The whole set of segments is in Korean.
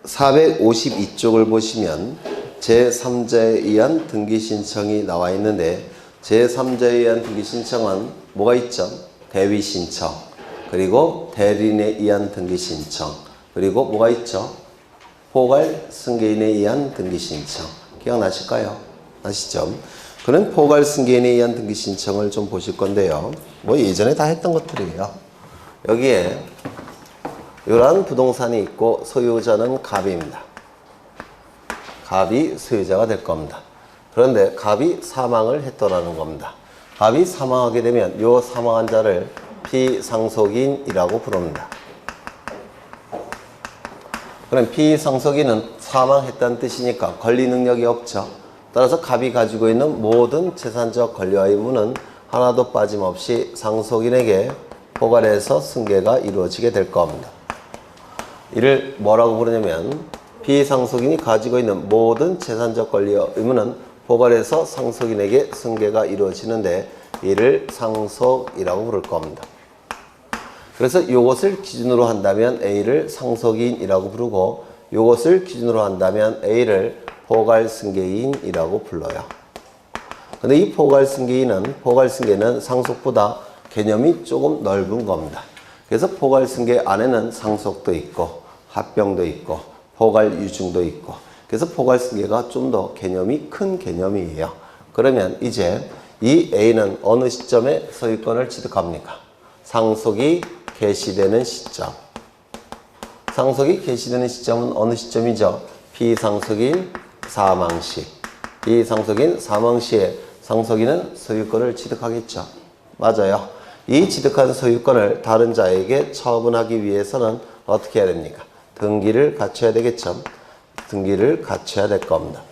452쪽을 보시면 제3자에 의한 등기 신청이 나와 있는데 제3자에 의한 등기 신청은 뭐가 있죠? 대위 신청, 그리고 대리인에 의한 등기 신청, 그리고 뭐가 있죠? 포괄 승계인에 의한 등기 신청. 기억나실까요? 아시죠? 그런 포괄 승계인에 의한 등기 신청을 좀 보실 건데요. 뭐 예전에 다 했던 것들이에요. 여기에 이러한 부동산이 있고 소유자는 갑입니다. 갑이 소유자가 될 겁니다. 그런데 갑이 사망을 했더라는 겁니다. 갑이 사망하게 되면 이 사망한 자를 피상속인이라고 부릅니다. 그럼 피상속인은 사망했다는 뜻이니까 권리 능력이 없죠. 따라서 갑이 가지고 있는 모든 재산적 권리와 의무는 하나도 빠짐없이 상속인에게 포괄해서 승계가 이루어지게 될 겁니다. 이를 뭐라고 부르냐면 피상속인이 가지고 있는 모든 재산적 권리와 의무는 포괄해서 상속인에게 승계가 이루어지는데 이를 상속이라고 부를 겁니다. 그래서 이것을 기준으로 한다면 A를 상속인이라고 부르고 이것을 기준으로 한다면 A를 포괄승계인이라고 불러요. 근데 이 포괄승계는 상속보다 개념이 조금 넓은 겁니다. 그래서 포괄승계 안에는 상속도 있고 합병도 있고 포괄유증도 있고 그래서 포괄승계가 좀 더 개념이 큰 개념이에요. 그러면 이제 이 A는 어느 시점에 소유권을 취득합니까? 상속이 개시되는 시점. 상속이 개시되는 시점은 어느 시점이죠? 피상속인 사망시. 피상속인 사망시에 상속인은 소유권을 취득하겠죠. 맞아요. 이 취득한 소유권을 다른 자에게 처분하기 위해서는 어떻게 해야 됩니까? 등기를 갖춰야 되겠죠. 등기를 갖춰야 될 겁니다.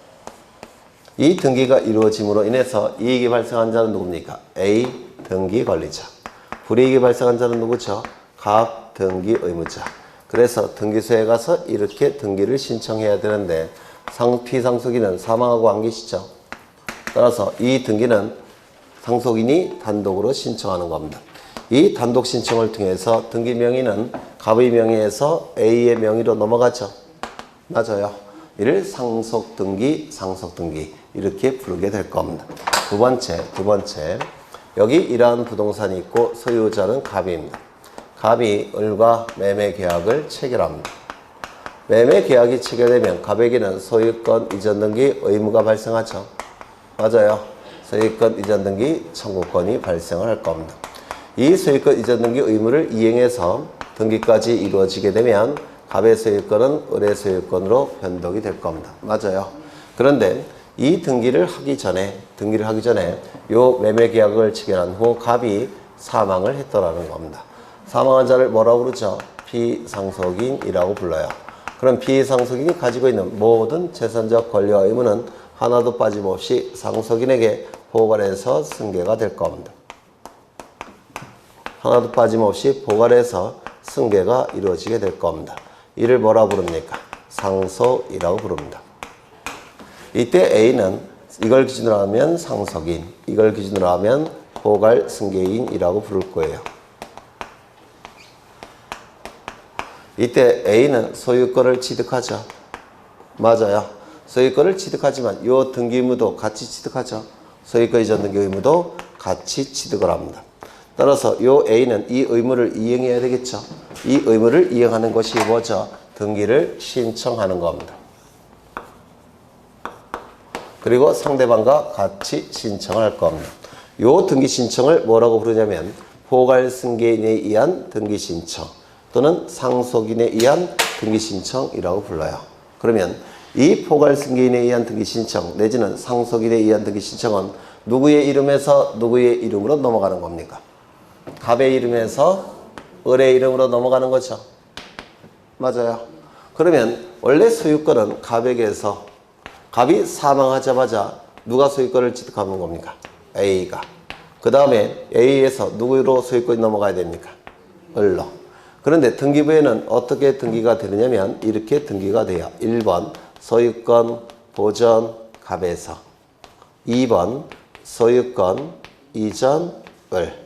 이 등기가 이루어짐으로 인해서 이익이 발생한 자는 누굽니까? A. 등기 권리자. 불이익이 발생한 자는 누구죠? 갑. 등기 의무자. 그래서 등기소에 가서 이렇게 등기를 신청해야 되는데 피상속인은 사망하고 안 계시죠. 따라서 이 등기는 상속인이 단독으로 신청하는 겁니다. 이 단독 신청을 통해서 등기 명의는 갑의 명의에서 A의 명의로 넘어가죠. 맞아요. 이를 상속등기, 상속등기 이렇게 부르게 될 겁니다. 두 번째 여기 이러한 부동산이 있고 소유자는 갑입니다. 갑이 을과 매매계약을 체결합니다. 매매계약이 체결되면 갑에게는 소유권 이전 등기 의무가 발생하죠. 맞아요. 소유권 이전 등기 청구권이 발생을 할 겁니다. 이 소유권 이전 등기 의무를 이행해서 등기까지 이루어지게 되면 갑의 소유권은 을의 소유권으로 변동이 될 겁니다. 맞아요. 그런데 이 등기를 하기 전에 요 매매계약을 체결한 후 갑이 사망을 했더라는 겁니다. 사망한 자를 뭐라고 부르죠? 피상속인이라고 불러요. 그럼 피상속인이 가지고 있는 모든 재산적 권리와 의무는 하나도 빠짐없이 상속인에게 포괄해서 승계가 될 겁니다. 하나도 빠짐없이 포괄해서 승계가 이루어지게 될 겁니다. 이를 뭐라 부릅니까? 상속이라고 부릅니다. 이때 A는 이걸 기준으로 하면 상속인, 이걸 기준으로 하면 포괄 승계인이라고 부를 거예요. 이때 A는 소유권을 취득하죠. 맞아요. 소유권을 취득하지만 이 등기 의무도 같이 취득하죠. 소유권 이전 등기 의무도 같이 취득을 합니다. 따라서 이 A는 이 의무를 이행해야 되겠죠. 이 의무를 이행하는 것이 뭐죠? 등기를 신청하는 겁니다. 그리고 상대방과 같이 신청을 할 겁니다. 이 등기 신청을 뭐라고 부르냐면 포괄승계인에 의한 등기 신청 또는 상속인에 의한 등기 신청이라고 불러요. 그러면 이 포괄승계인에 의한 등기 신청 내지는 상속인에 의한 등기 신청은 누구의 이름에서 누구의 이름으로 넘어가는 겁니까? 갑의 이름에서 을의 이름으로 넘어가는 거죠. 맞아요. 그러면 원래 소유권은 갑에게서 갑이 사망하자마자 누가 소유권을 취득하는 겁니까? A가. 그 다음에 A에서 누구로 소유권이 넘어가야 됩니까? 을로. 그런데 등기부에는 어떻게 등기가 되느냐면 이렇게 등기가 돼요. 1번 소유권 보전 갑에서 2번 소유권 이전 을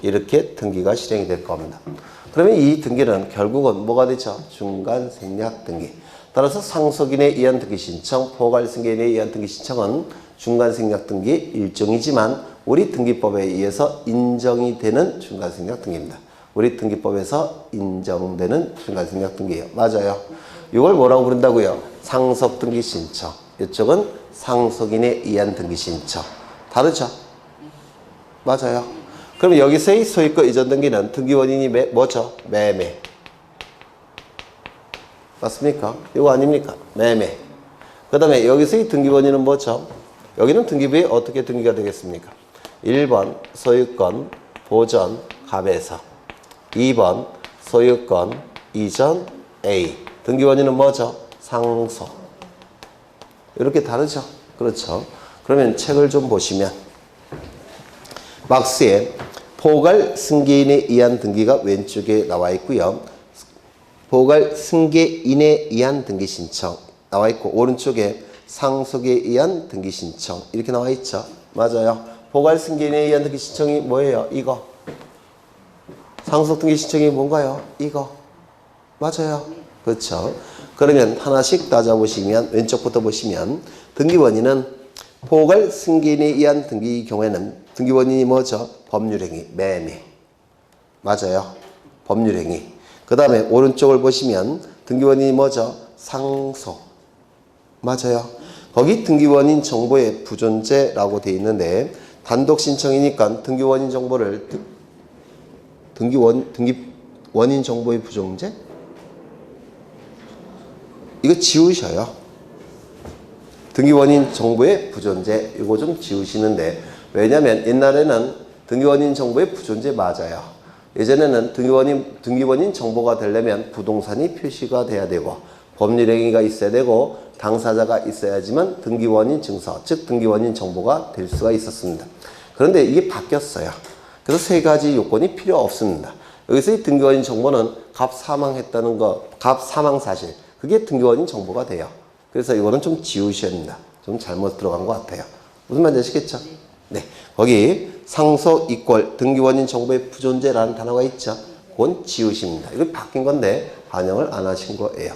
이렇게 등기가 실행이 될 겁니다. 그러면 이 등기는 결국은 뭐가 되죠? 중간생략 등기. 따라서 상속인에 의한 등기 신청, 포괄승계인에 의한 등기 신청은 중간생략 등기 일종이지만 우리 등기법에 의해서 인정이 되는 중간생략 등기입니다. 우리 등기법에서 인정되는 중간생략 등기예요. 맞아요. 이걸 뭐라고 부른다고요? 상속 등기 신청. 이쪽은 상속인에 의한 등기 신청. 다르죠? 맞아요. 그럼 여기서의 소유권 이전 등기는 등기 원인이 뭐죠? 매매. 맞습니까? 이거 아닙니까? 매매. 그 다음에 여기서의 등기 원인은 뭐죠? 여기는 등기부에 어떻게 등기가 되겠습니까? 1번 소유권 보전 갑에서 2번 소유권 이전 A. 등기 원인은 뭐죠? 상속. 이렇게 다르죠? 그렇죠? 그러면 책을 좀 보시면 박스에 포괄 승계인에 의한 등기가 왼쪽에 나와 있고요. 포괄 승계인에 의한 등기 신청 나와 있고 오른쪽에 상속에 의한 등기 신청 이렇게 나와 있죠. 맞아요. 포괄 승계인에 의한 등기 신청이 뭐예요? 이거. 상속 등기 신청이 뭔가요? 이거. 맞아요. 그렇죠. 그러면 하나씩 따져보시면 왼쪽부터 보시면 등기 원인은 포괄 승계인에 의한 등기 경우에는 등기 원인이 뭐죠? 법률행위, 매매. 맞아요. 법률행위. 그 다음에 오른쪽을 보시면 등기원인이 뭐죠? 상속. 맞아요. 거기 등기원인 정보의 부존재라고 되어 있는데 단독 신청이니까 등기원인 정보를 등기원인 정보의 부존재? 이거 지우셔요. 등기원인 정보의 부존재 이거 좀 지우시는데 왜냐면 옛날에는 등기원인 정보의 부존재 맞아요. 예전에는 등기원인 정보가 되려면 부동산이 표시가 돼야 되고 법률행위가 있어야 되고 당사자가 있어야지만 등기원인 증서, 즉 등기원인 정보가 될 수가 있었습니다. 그런데 이게 바뀌었어요. 그래서 세 가지 요건이 필요 없습니다. 여기서 이 등기원인 정보는 갑 사망했다는 거, 갑 사망 사실, 그게 등기원인 정보가 돼요. 그래서 이거는 좀 지우셔야 합니다. 좀 잘못 들어간 것 같아요. 무슨 말인지 아시겠죠? 네. 거기 상속 이꼴 등기원인 정보의 부존재라는 단어가 있죠. 그건 지우십니다. 이거 바뀐 건데 반영을 안 하신 거예요.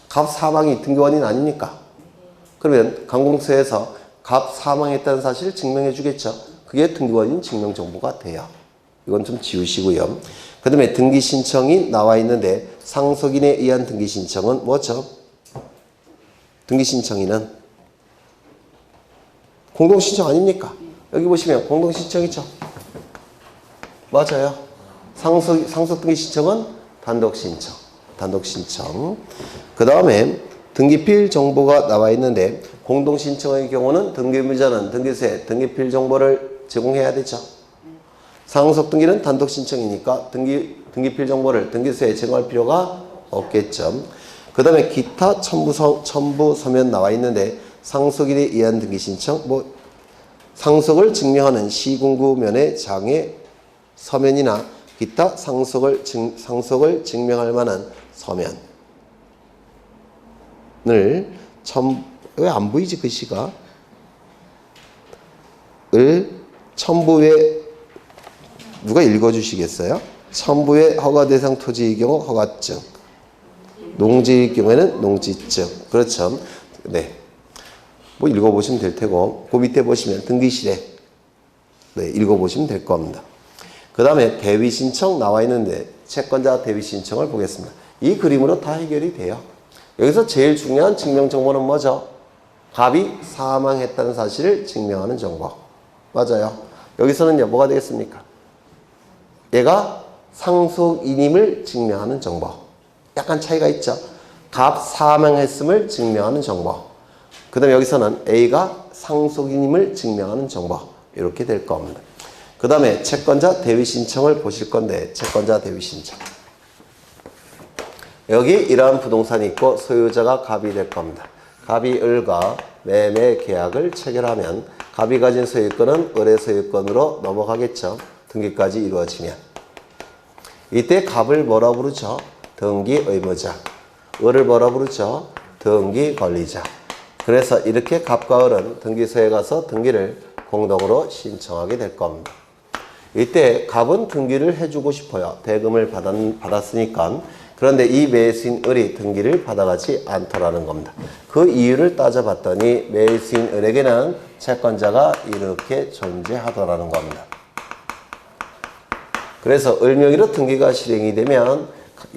갑 사망이 등기원인 아닙니까? 그러면 관공서에서 갑 사망했다는 사실을 증명해 주겠죠. 그게 등기원인 증명정보가 돼요. 이건 좀 지우시고요. 그 다음에 등기 신청이 나와 있는데 상속인에 의한 등기 신청은 뭐죠? 등기 신청인은 공동신청 아닙니까? 여기 보시면 공동신청이죠. 맞아요. 상속등기 신청은 단독신청. 단독신청. 그 다음에 등기필 정보가 나와 있는데 공동신청의 경우는 등기부자는 등기소에 등기필 정보를 제공해야 되죠. 상속등기는 단독신청이니까 등기필 정보를 등기소에 제공할 필요가 없겠죠. 그 다음에 기타 첨부 서면 나와 있는데 상속인에 의한 등기 신청, 상속을 증명하는 시군구면의 장애 서면이나 기타 상속을 증명할 만한 서면을 왜 안 보이지 글씨가? 첨부에 누가 읽어주시겠어요? 첨부의 허가 대상 토지의 경우 허가증, 농지의 경우에는 농지증. 그렇죠. 네. 읽어보시면 될 테고, 그 밑에 보시면 등기실에 읽어보시면 될 겁니다. 그 다음에 대위 신청 나와 있는데 채권자 대위 신청을 보겠습니다. 이 그림으로 다 해결이 돼요. 여기서 제일 중요한 증명 정보는 뭐죠? 갑이 사망했다는 사실을 증명하는 정보. 맞아요. 여기서는요, 뭐가 되겠습니까? 얘가 상속인임을 증명하는 정보. 약간 차이가 있죠? 갑 사망했음을 증명하는 정보. 그 다음에 여기서는 A가 상속인임을 증명하는 정보. 이렇게 될 겁니다. 그 다음에 채권자 대위 신청을 보실 건데 채권자 대위 신청. 여기 이러한 부동산이 있고 소유자가 갑이 될 겁니다. 갑이 을과 매매 계약을 체결하면 갑이 가진 소유권은 을의 소유권으로 넘어가겠죠. 등기까지 이루어지면. 이때 갑을 뭐라 부르죠? 등기 의무자. 을을 뭐라 부르죠? 등기 권리자. 그래서 이렇게 갑과 을은 등기소에 가서 등기를 공동으로 신청하게 될 겁니다. 이때 갑은 등기를 해주고 싶어요. 대금을 받았으니까. 그런데 이 매수인 을이 등기를 받아가지 않더라는 겁니다. 그 이유를 따져봤더니 매수인 을에게는 채권자가 이렇게 존재하더라는 겁니다. 그래서 을 명의로 등기가 실행이 되면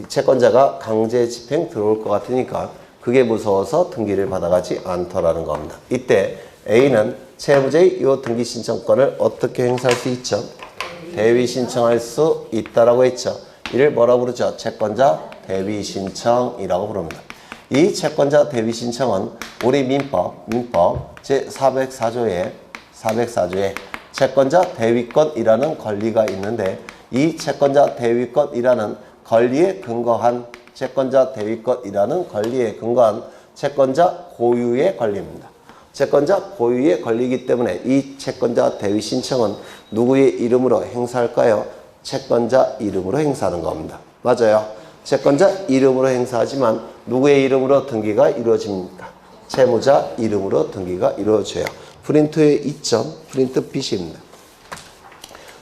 채권자가 강제 집행 들어올 것 같으니까 그게 무서워서 등기를 받아가지 않더라는 겁니다. 이때 A는 채무자의 이 등기 신청권을 어떻게 행사할 수 있죠? 대위 신청할 수 있다라고 했죠. 이를 뭐라고 부르죠? 채권자 대위 신청이라고 부릅니다. 이 채권자 대위 신청은 우리 민법 제404조에 채권자 대위권이라는 권리가 있는데 이 채권자 대위권이라는 권리에 근거한 채권자 대위권이라는 권리에 근거한 채권자 고유의 권리입니다. 채권자 고유의 권리이기 때문에 이 채권자 대위 신청은 누구의 이름으로 행사할까요? 채권자 이름으로 행사하는 겁니다. 맞아요. 채권자 이름으로 행사하지만 누구의 이름으로 등기가 이루어집니까? 채무자 이름으로 등기가 이루어져요. 프린트에 있죠? 프린트 B입니다.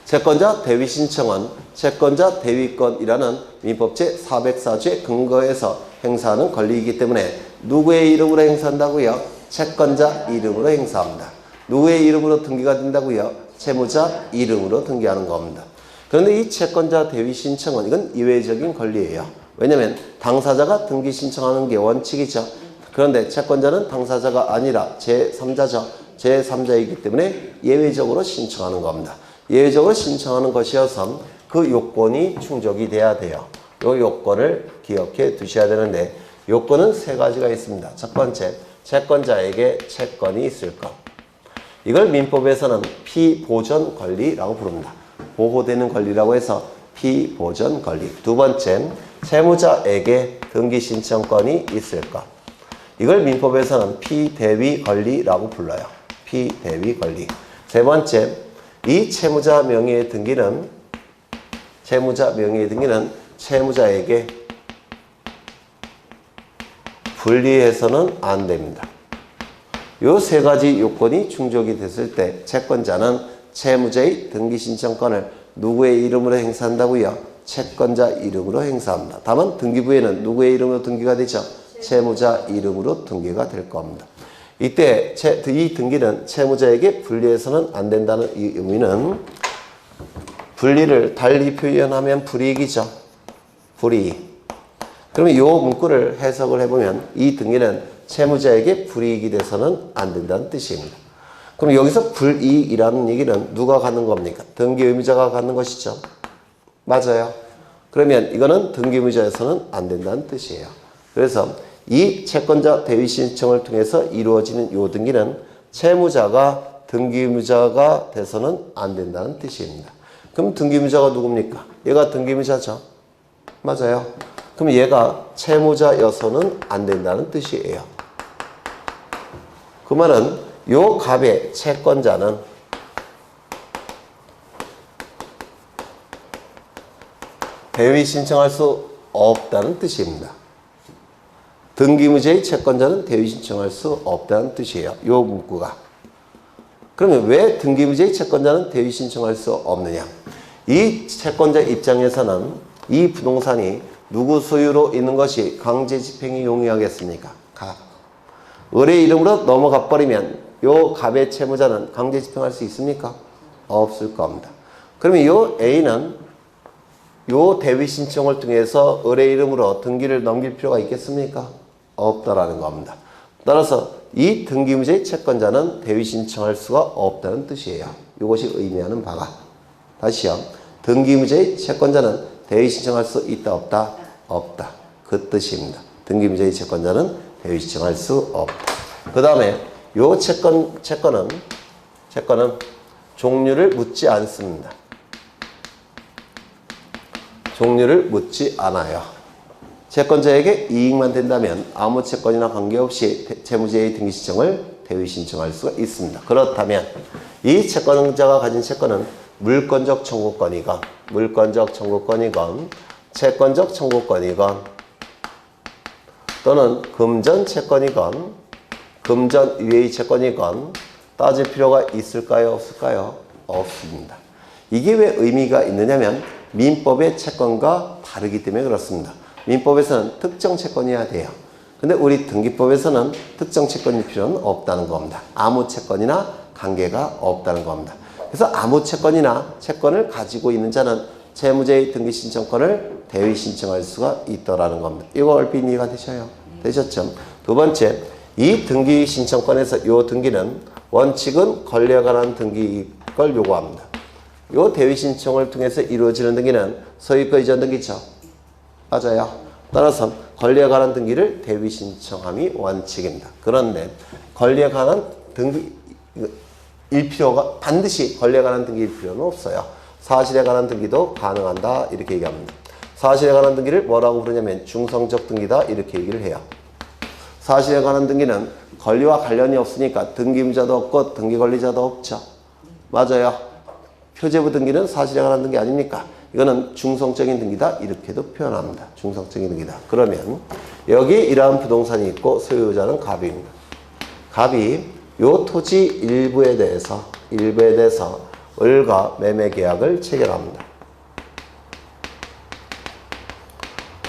채권자 대위 신청은 채권자 대위권이라는 민법 제404조의 근거에서 행사하는 권리이기 때문에 누구의 이름으로 행사한다고요? 채권자 이름으로 행사합니다. 누구의 이름으로 등기가 된다고요? 채무자 이름으로 등기하는 겁니다. 그런데 이 채권자 대위 신청은 이건 이외적인 권리예요. 왜냐하면 당사자가 등기 신청하는 게 원칙이죠. 그런데 채권자는 당사자가 아니라 제3자죠. 제3자이기 때문에 예외적으로 신청하는 겁니다. 예외적으로 신청하는 것이어서 그 요건이 충족이 돼야 돼요. 이 요건을 기억해 두셔야 되는데 요건은 세 가지가 있습니다. 첫 번째, 채권자에게 채권이 있을 것. 이걸 민법에서는 피보전 권리라고 부릅니다. 보호되는 권리라고 해서 피보전 권리. 두 번째, 채무자에게 등기 신청권이 있을 것. 이걸 민법에서는 피대위 권리라고 불러요. 피대위 권리. 세 번째, 이 채무자 명의의 등기는 채무자에게 분리해서는 안 됩니다. 이 세 가지 요건이 충족이 됐을 때 채권자는 채무자의 등기 신청권을 누구의 이름으로 행사한다고요? 채권자 이름으로 행사합니다. 다만 등기부에는 누구의 이름으로 등기가 되죠? 채무자 이름으로 등기가 될 겁니다. 이때 이 등기는 채무자에게 분리해서는 안 된다는 이 의미는 분리를 달리 표현하면 불이익이죠. 불이익. 그러면 이 문구를 해석을 해보면 이 등기는 채무자에게 불이익이 돼서는 안 된다는 뜻입니다. 그럼 여기서 불이익이라는 얘기는 누가 갖는 겁니까? 등기 의무자가 갖는 것이죠. 맞아요. 그러면 이거는 등기 의무자에서는 안 된다는 뜻이에요. 그래서 이 채권자 대위 신청을 통해서 이루어지는 이 등기는 채무자가 등기 의무자가 돼서는 안 된다는 뜻입니다. 그럼 등기 의무자가 누굽니까? 얘가 등기 의무자죠. 맞아요. 그럼 얘가 채무자여서는 안 된다는 뜻이에요. 그 말은 요 갑의 채권자는 대위 신청할 수 없다는 뜻입니다. 등기무자의 채권자는 대위 신청할 수 없다는 뜻이에요. 요 문구가. 그러면 왜 등기무자의 채권자는 대위 신청할 수 없느냐? 이 채권자 입장에서는 이 부동산이 누구 소유로 있는 것이 강제 집행이 용이하겠습니까? 갑. 을의 이름으로 넘어가 버리면 요 갑의 채무자는 강제 집행할 수 있습니까? 없을 겁니다. 그러면 요 A는 요 대위 신청을 통해서 을의 이름으로 등기를 넘길 필요가 있겠습니까? 없다라는 겁니다. 따라서 이 등기무자의 채권자는 대위 신청할 수가 없다는 뜻이에요. 이것이 의미하는 바가. 다시요. 등기무자의 채권자는 대위 신청할 수 있다 없다? 없다. 그 뜻입니다. 등기무자의 채권자는 대위 신청할 수 없다. 그 다음에 요 채권은 종류를 묻지 않습니다. 종류를 묻지 않아요. 채권자에게 이익만 된다면 아무 채권이나 관계없이 채무자의 등기 신청을 대위 신청할 수가 있습니다. 그렇다면 이 채권자가 가진 채권은 물권적 청구권이건 채권적 청구권이건 또는 금전 채권이건 금전 위의 채권이건 따질 필요가 있을까요? 없을까요? 없습니다. 이게 왜 의미가 있느냐면 민법의 채권과 다르기 때문에 그렇습니다. 민법에서는 특정 채권이어야 돼요. 근데 우리 등기법에서는 특정 채권일 필요는 없다는 겁니다. 아무 채권이나 관계가 없다는 겁니다. 그래서 아무 채권이나 채권을 가지고 있는 자는 채무자의 등기 신청권을 대위 신청할 수가 있더라는 겁니다. 이거 얼핏 이해가 되셨죠? 두 번째, 이 등기 신청권에서 이 등기는 원칙은 권리에 관한 등기를 요구합니다. 이 대위 신청을 통해서 이루어지는 등기는 소유권 이전 등기죠. 맞아요. 따라서 권리에 관한 등기를 대위 신청함이 원칙입니다. 그런데 권리에 관한 등기일 필요가 반드시 권리에 관한 등기일 필요는 없어요. 사실에 관한 등기도 가능한다 이렇게 얘기합니다. 사실에 관한 등기를 뭐라고 부르냐면 중성적 등기다 이렇게 얘기를 해요. 사실에 관한 등기는 권리와 관련이 없으니까 등기임자도 없고 등기권리자도 없죠. 맞아요. 표제부 등기는 사실에 관한 등기 아닙니까? 이거는 중성적인 등기다 이렇게도 표현합니다. 중성적인 등기다. 그러면 여기 이러한 부동산이 있고 소유자는 갑입니다. 갑이 요 토지 일부에 대해서 을과 매매 계약을 체결합니다.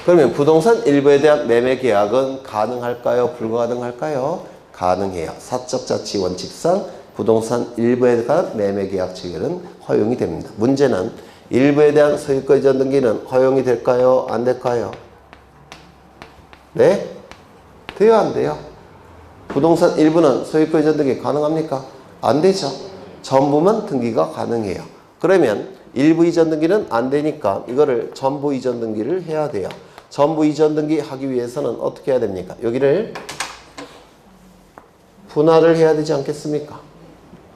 그러면 부동산 일부에 대한 매매 계약은 가능할까요? 불가능할까요? 가능해요. 사적 자치 원칙상 부동산 일부에 대한 매매 계약 체결은 허용이 됩니다. 문제는 일부에 대한 소유권 이전 등기는 허용이 될까요? 안 될까요? 네? 돼요? 안 돼요? 부동산 일부는 소유권 이전 등기 가능합니까? 안 되죠. 전부만 등기가 가능해요. 그러면 일부 이전 등기는 안 되니까 이거를 전부 이전 등기를 해야 돼요. 전부 이전 등기 하기 위해서는 어떻게 해야 됩니까? 여기를 분할을 해야 되지 않겠습니까?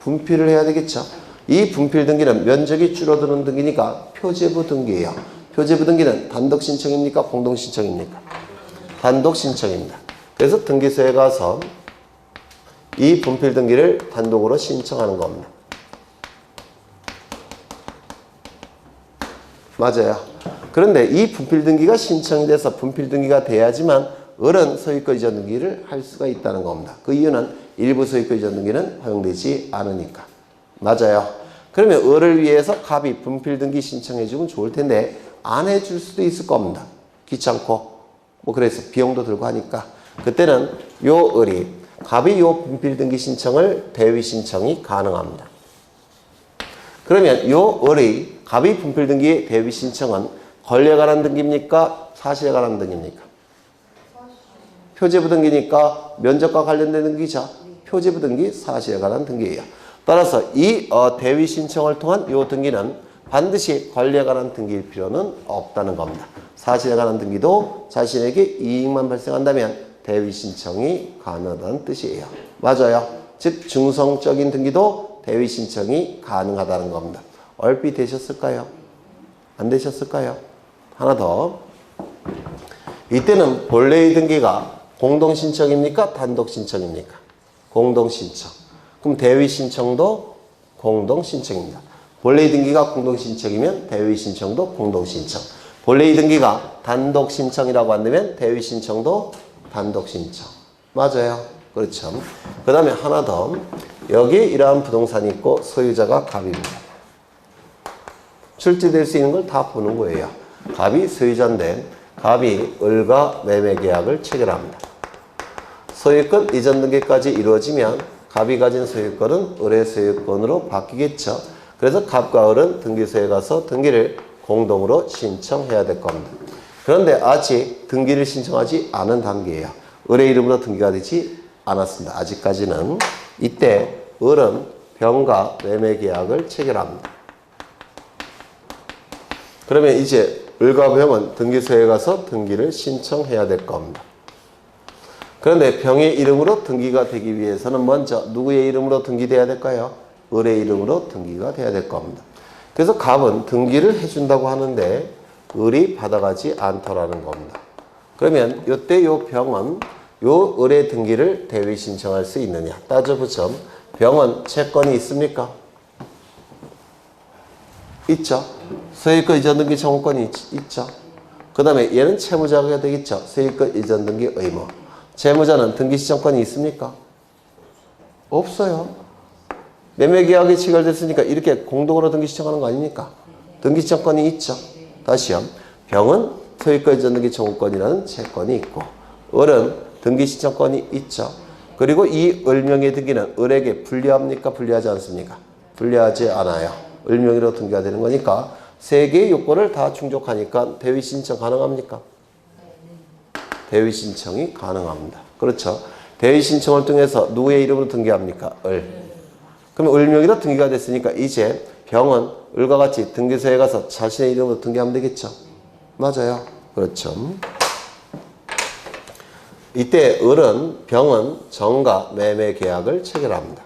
분필을 해야 되겠죠. 이 분필 등기는 면적이 줄어드는 등기니까 표제부 등기예요. 표제부 등기는 단독 신청입니까? 공동 신청입니까? 단독 신청입니다. 그래서 등기소에 가서 이 분필 등기를 단독으로 신청하는 겁니다. 맞아요. 그런데 이 분필 등기가 신청이 돼서 분필 등기가 돼야지만 을은 소유권 이전 등기를 할 수가 있다는 겁니다. 그 이유는 일부 소유권 이전 등기는 허용되지 않으니까. 맞아요. 그러면 을을 위해서 갑이 분필 등기 신청해 주면 좋을 텐데 안 해줄 수도 있을 겁니다. 귀찮고 뭐 그래서 비용도 들고 하니까 그때는 요 을이 갑이 요 분필 등기 신청을 대위 신청이 가능합니다. 그러면 요 을의 갑이 분필 등기 대위 신청은 권리에 관한 등기입니까? 사실에 관한 등기입니까? 표제부 등기니까 면적과 관련된 등기죠. 표제부 등기, 사실에 관한 등기예요. 따라서 이 대위 신청을 통한 이 등기는 반드시 권리에 관한 등기일 필요는 없다는 겁니다. 사실에 관한 등기도 자신에게 이익만 발생한다면 대위 신청이 가능하다는 뜻이에요. 맞아요. 즉 중성적인 등기도 대위 신청이 가능하다는 겁니다. 얼핏 되셨을까요? 안 되셨을까요? 하나 더. 이때는 본래의 등기가 공동 신청입니까? 단독 신청입니까? 공동 신청. 그럼 대위 신청도 공동 신청입니다. 본래의 등기가 공동 신청이면 대위 신청도 공동 신청. 본래의 등기가 단독 신청이라고 한다면 대위 신청도 단독 신청. 맞아요. 그렇죠. 그 다음에 하나 더. 여기에 이러한 부동산이 있고 소유자가 갑입니다. 출제될 수 있는 걸 다 보는 거예요. 갑이 소유자인데 갑이 을과 매매 계약을 체결합니다. 소유권 이전 등기까지 이루어지면 갑이 가진 소유권은 을의 소유권으로 바뀌겠죠. 그래서 갑과 을은 등기소에 가서 등기를 공동으로 신청해야 될 겁니다. 그런데 아직 등기를 신청하지 않은 단계예요. 을의 이름으로 등기가 되지 않았습니다. 아직까지는. 이때 을은 병과 매매 계약을 체결합니다. 그러면 이제 을과 병은 등기소에 가서 등기를 신청해야 될 겁니다. 그런데 병의 이름으로 등기가 되기 위해서는 먼저 누구의 이름으로 등기돼야 될까요? 을의 이름으로 등기가 돼야 될 겁니다. 그래서 갑은 등기를 해준다고 하는데 을이 받아가지 않더라는 겁니다. 그러면 이때 요 병은 요 을의 등기를 대위 신청할 수 있느냐? 따져보죠. 병은 채권이 있습니까? 있죠. 소유권 이전 등기 청구권이 있죠. 그 다음에 얘는 채무자가 되겠죠. 소유권 이전 등기 의무. 채무자는 등기 신청권이 있습니까? 없어요. 매매계약이 체결됐으니까 이렇게 공동으로 등기 신청하는 거 아닙니까? 등기 신청권이 있죠. 다시요. 병은 소유권 전등기 청구권이라는 채권이 있고 을은 등기 신청권이 있죠. 그리고 이 을명의 등기는 을에게 불리합니까? 불리하지 않습니까? 불리하지 않아요. 을명의로 등기가 되는 거니까 세 개의 요건을 다 충족하니까 대위 신청 가능합니까? 대위 신청이 가능합니다. 그렇죠. 대위 신청을 통해서 누구의 이름으로 등기합니까? 을. 그럼 을명의로 등기가 됐으니까 이제 병은 을과 같이 등기소에 가서 자신의 이름으로 등기하면 되겠죠. 맞아요. 그렇죠. 이때 을은 병은 정가 매매 계약을 체결합니다.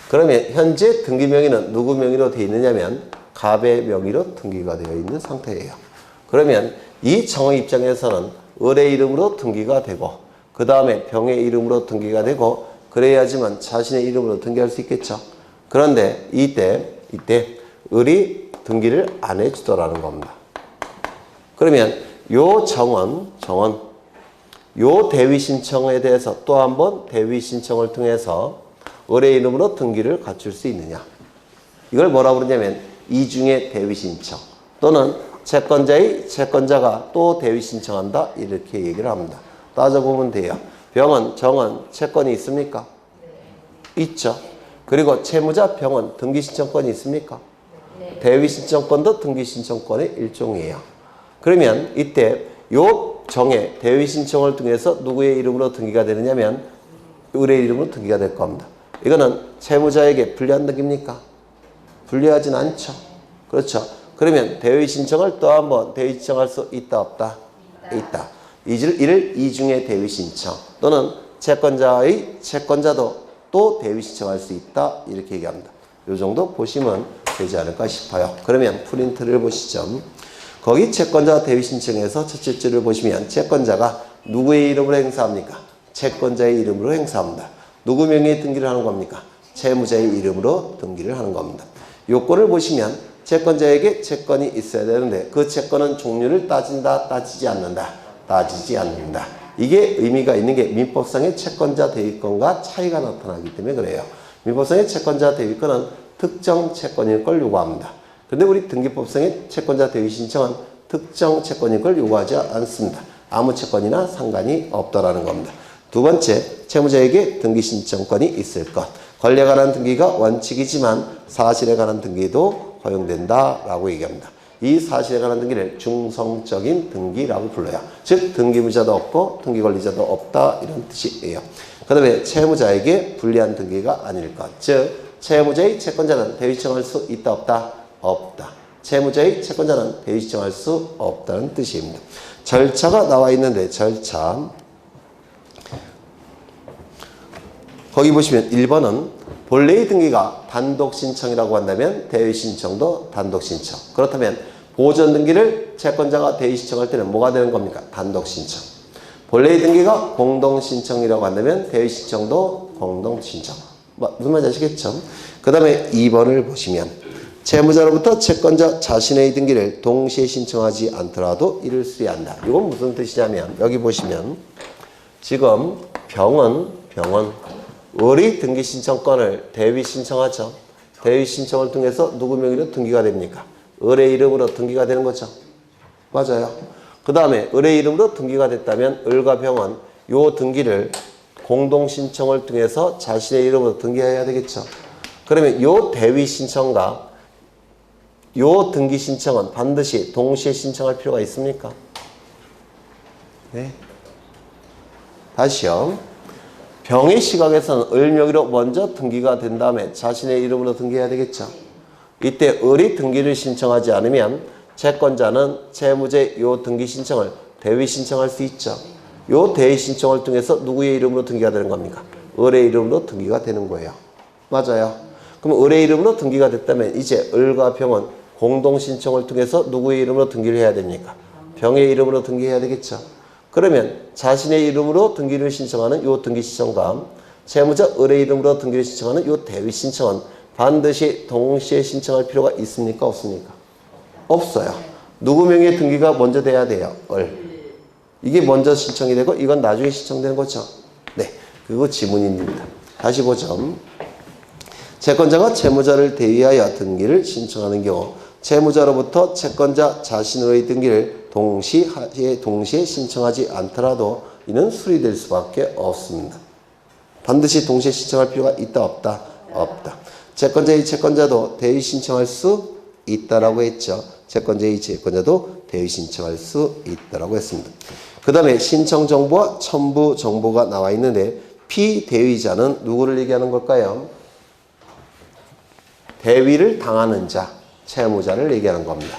그러면 현재 등기 명의는 누구 명의로 되어 있느냐면 갑의 명의로 등기가 되어 있는 상태예요. 그러면 이 정의 입장에서는 을의 이름으로 등기가 되고 그 다음에 병의 이름으로 등기가 되고 그래야지만 자신의 이름으로 등기할 수 있겠죠. 그런데 이때 을이 등기를 안 해주더라는 겁니다. 그러면 요 정원 요 대위 신청에 대해서 또 한 번 대위 신청을 통해서 을의 이름으로 등기를 갖출 수 있느냐. 이걸 뭐라고 그러냐면 이중의 대위 신청 또는 채권자가 또 대위 신청한다 이렇게 얘기를 합니다. 따져보면 돼요. 병은 정은 채권이 있습니까? 있죠. 그리고 채무자 병은 등기 신청권이 있습니까? 대위 신청권도 등기 신청권의 일종이에요. 그러면 이때 요 정의 대위 신청을 통해서 누구의 이름으로 등기가 되느냐면 을의 이름으로 등기가 될 겁니다. 이거는 채무자에게 불리한 등기입니까? 불리하진 않죠. 그렇죠. 그러면 대위 신청을 또 한번 대위 신청할 수 있다 없다? 있다. 이를 이중의 대위 신청 또는 채권자도 또 대위 신청할 수 있다 이렇게 얘기합니다. 이 정도 보시면 되지 않을까 싶어요. 그러면 프린트를 보시죠. 거기 채권자 대위 신청에서 첫째 줄을 보시면 채권자가 누구의 이름으로 행사합니까? 채권자의 이름으로 행사합니다. 누구 명의의 등기를 하는 겁니까? 채무자의 이름으로 등기를 하는 겁니다. 요건을 보시면 채권자에게 채권이 있어야 되는데 그 채권은 종류를 따진다, 따지지 않는다. 따지지 않는다. 이게 의미가 있는 게 민법상의 채권자 대위권과 차이가 나타나기 때문에 그래요. 민법상의 채권자 대위권은 특정 채권일 걸 요구합니다. 근데 우리 등기법상의 채권자 대위 신청은 특정 채권일 걸 요구하지 않습니다. 아무 채권이나 상관이 없다라는 겁니다. 두 번째, 채무자에게 등기 신청권이 있을 것. 권리에 관한 등기가 원칙이지만 사실에 관한 등기도 허용된다라고 얘기합니다. 이 사실에 관한 등기를 중성적인 등기라고 불러요. 즉 등기무자도 없고 등기권리자도 없다 이런 뜻이에요. 그 다음에 채무자에게 불리한 등기가 아닐 것. 즉 채무자의 채권자는 대위 신청할 수 있다 없다? 없다. 채무자의 채권자는 대위 신청할 수 없다는 뜻입니다. 절차가 나와 있는데 절차 거기 보시면 1번은 본래의 등기가 단독 신청이라고 한다면 대위 신청도 단독 신청. 그렇다면 보전 등기를 채권자가 대위 신청할 때는 뭐가 되는 겁니까? 단독 신청. 본래의 등기가 공동 신청이라고 한다면 대위 신청도 공동 신청. 무슨 말인지 아시겠죠? 그 다음에 2번을 보시면 채무자로부터 채권자 자신의 등기를 동시에 신청하지 않더라도 이를 수리한다. 이건 무슨 뜻이냐면 여기 보시면 지금 병은 을이 등기 신청권을 대위 신청하죠. 대위 신청을 통해서 누구 명의로 등기가 됩니까? 을의 이름으로 등기가 되는 거죠. 맞아요. 그 다음에 을의 이름으로 등기가 됐다면 을과 병은 요 등기를 공동 신청을 통해서 자신의 이름으로 등기해야 되겠죠. 그러면 요 대위 신청과 요 등기 신청은 반드시 동시에 신청할 필요가 있습니까? 네. 다시요. 병의 시각에서는 을 명의로 먼저 등기가 된 다음에 자신의 이름으로 등기해야 되겠죠. 이때 을이 등기를 신청하지 않으면 채권자는 채무자의 요 등기 신청을 대위 신청할 수 있죠. 요 대위 신청을 통해서 누구의 이름으로 등기가 되는 겁니까? 을의 이름으로 등기가 되는 거예요. 맞아요. 그럼 을의 이름으로 등기가 됐다면 이제 을과 병은 공동 신청을 통해서 누구의 이름으로 등기를 해야 됩니까? 병의 이름으로 등기해야 되겠죠. 그러면 자신의 이름으로 등기를 신청하는 요 등기 신청과 채무자 을의 이름으로 등기를 신청하는 요 대위 신청은 반드시 동시에 신청할 필요가 있습니까? 없습니까? 없어요. 누구 명의의 등기가 먼저 돼야 돼요? 을. 이게 먼저 신청이 되고 이건 나중에 신청되는 거죠. 네, 그거 지문입니다. 다시 보죠. 채권자가 채무자를 대위하여 등기를 신청하는 경우 채무자로부터 채권자 자신의 등기를 동시에 신청하지 않더라도 이는 수리될 수밖에 없습니다. 반드시 동시에 신청할 필요가 있다 없다? 없다. 채권자의 채권자도 대위 신청할 수 있다라고 했죠. 채권자의 채권자도 대위 신청할 수 있다라고 했습니다. 그 다음에 신청 정보와 첨부 정보가 나와 있는데 피대위자는 누구를 얘기하는 걸까요? 대위를 당하는 자, 채무자를 얘기하는 겁니다.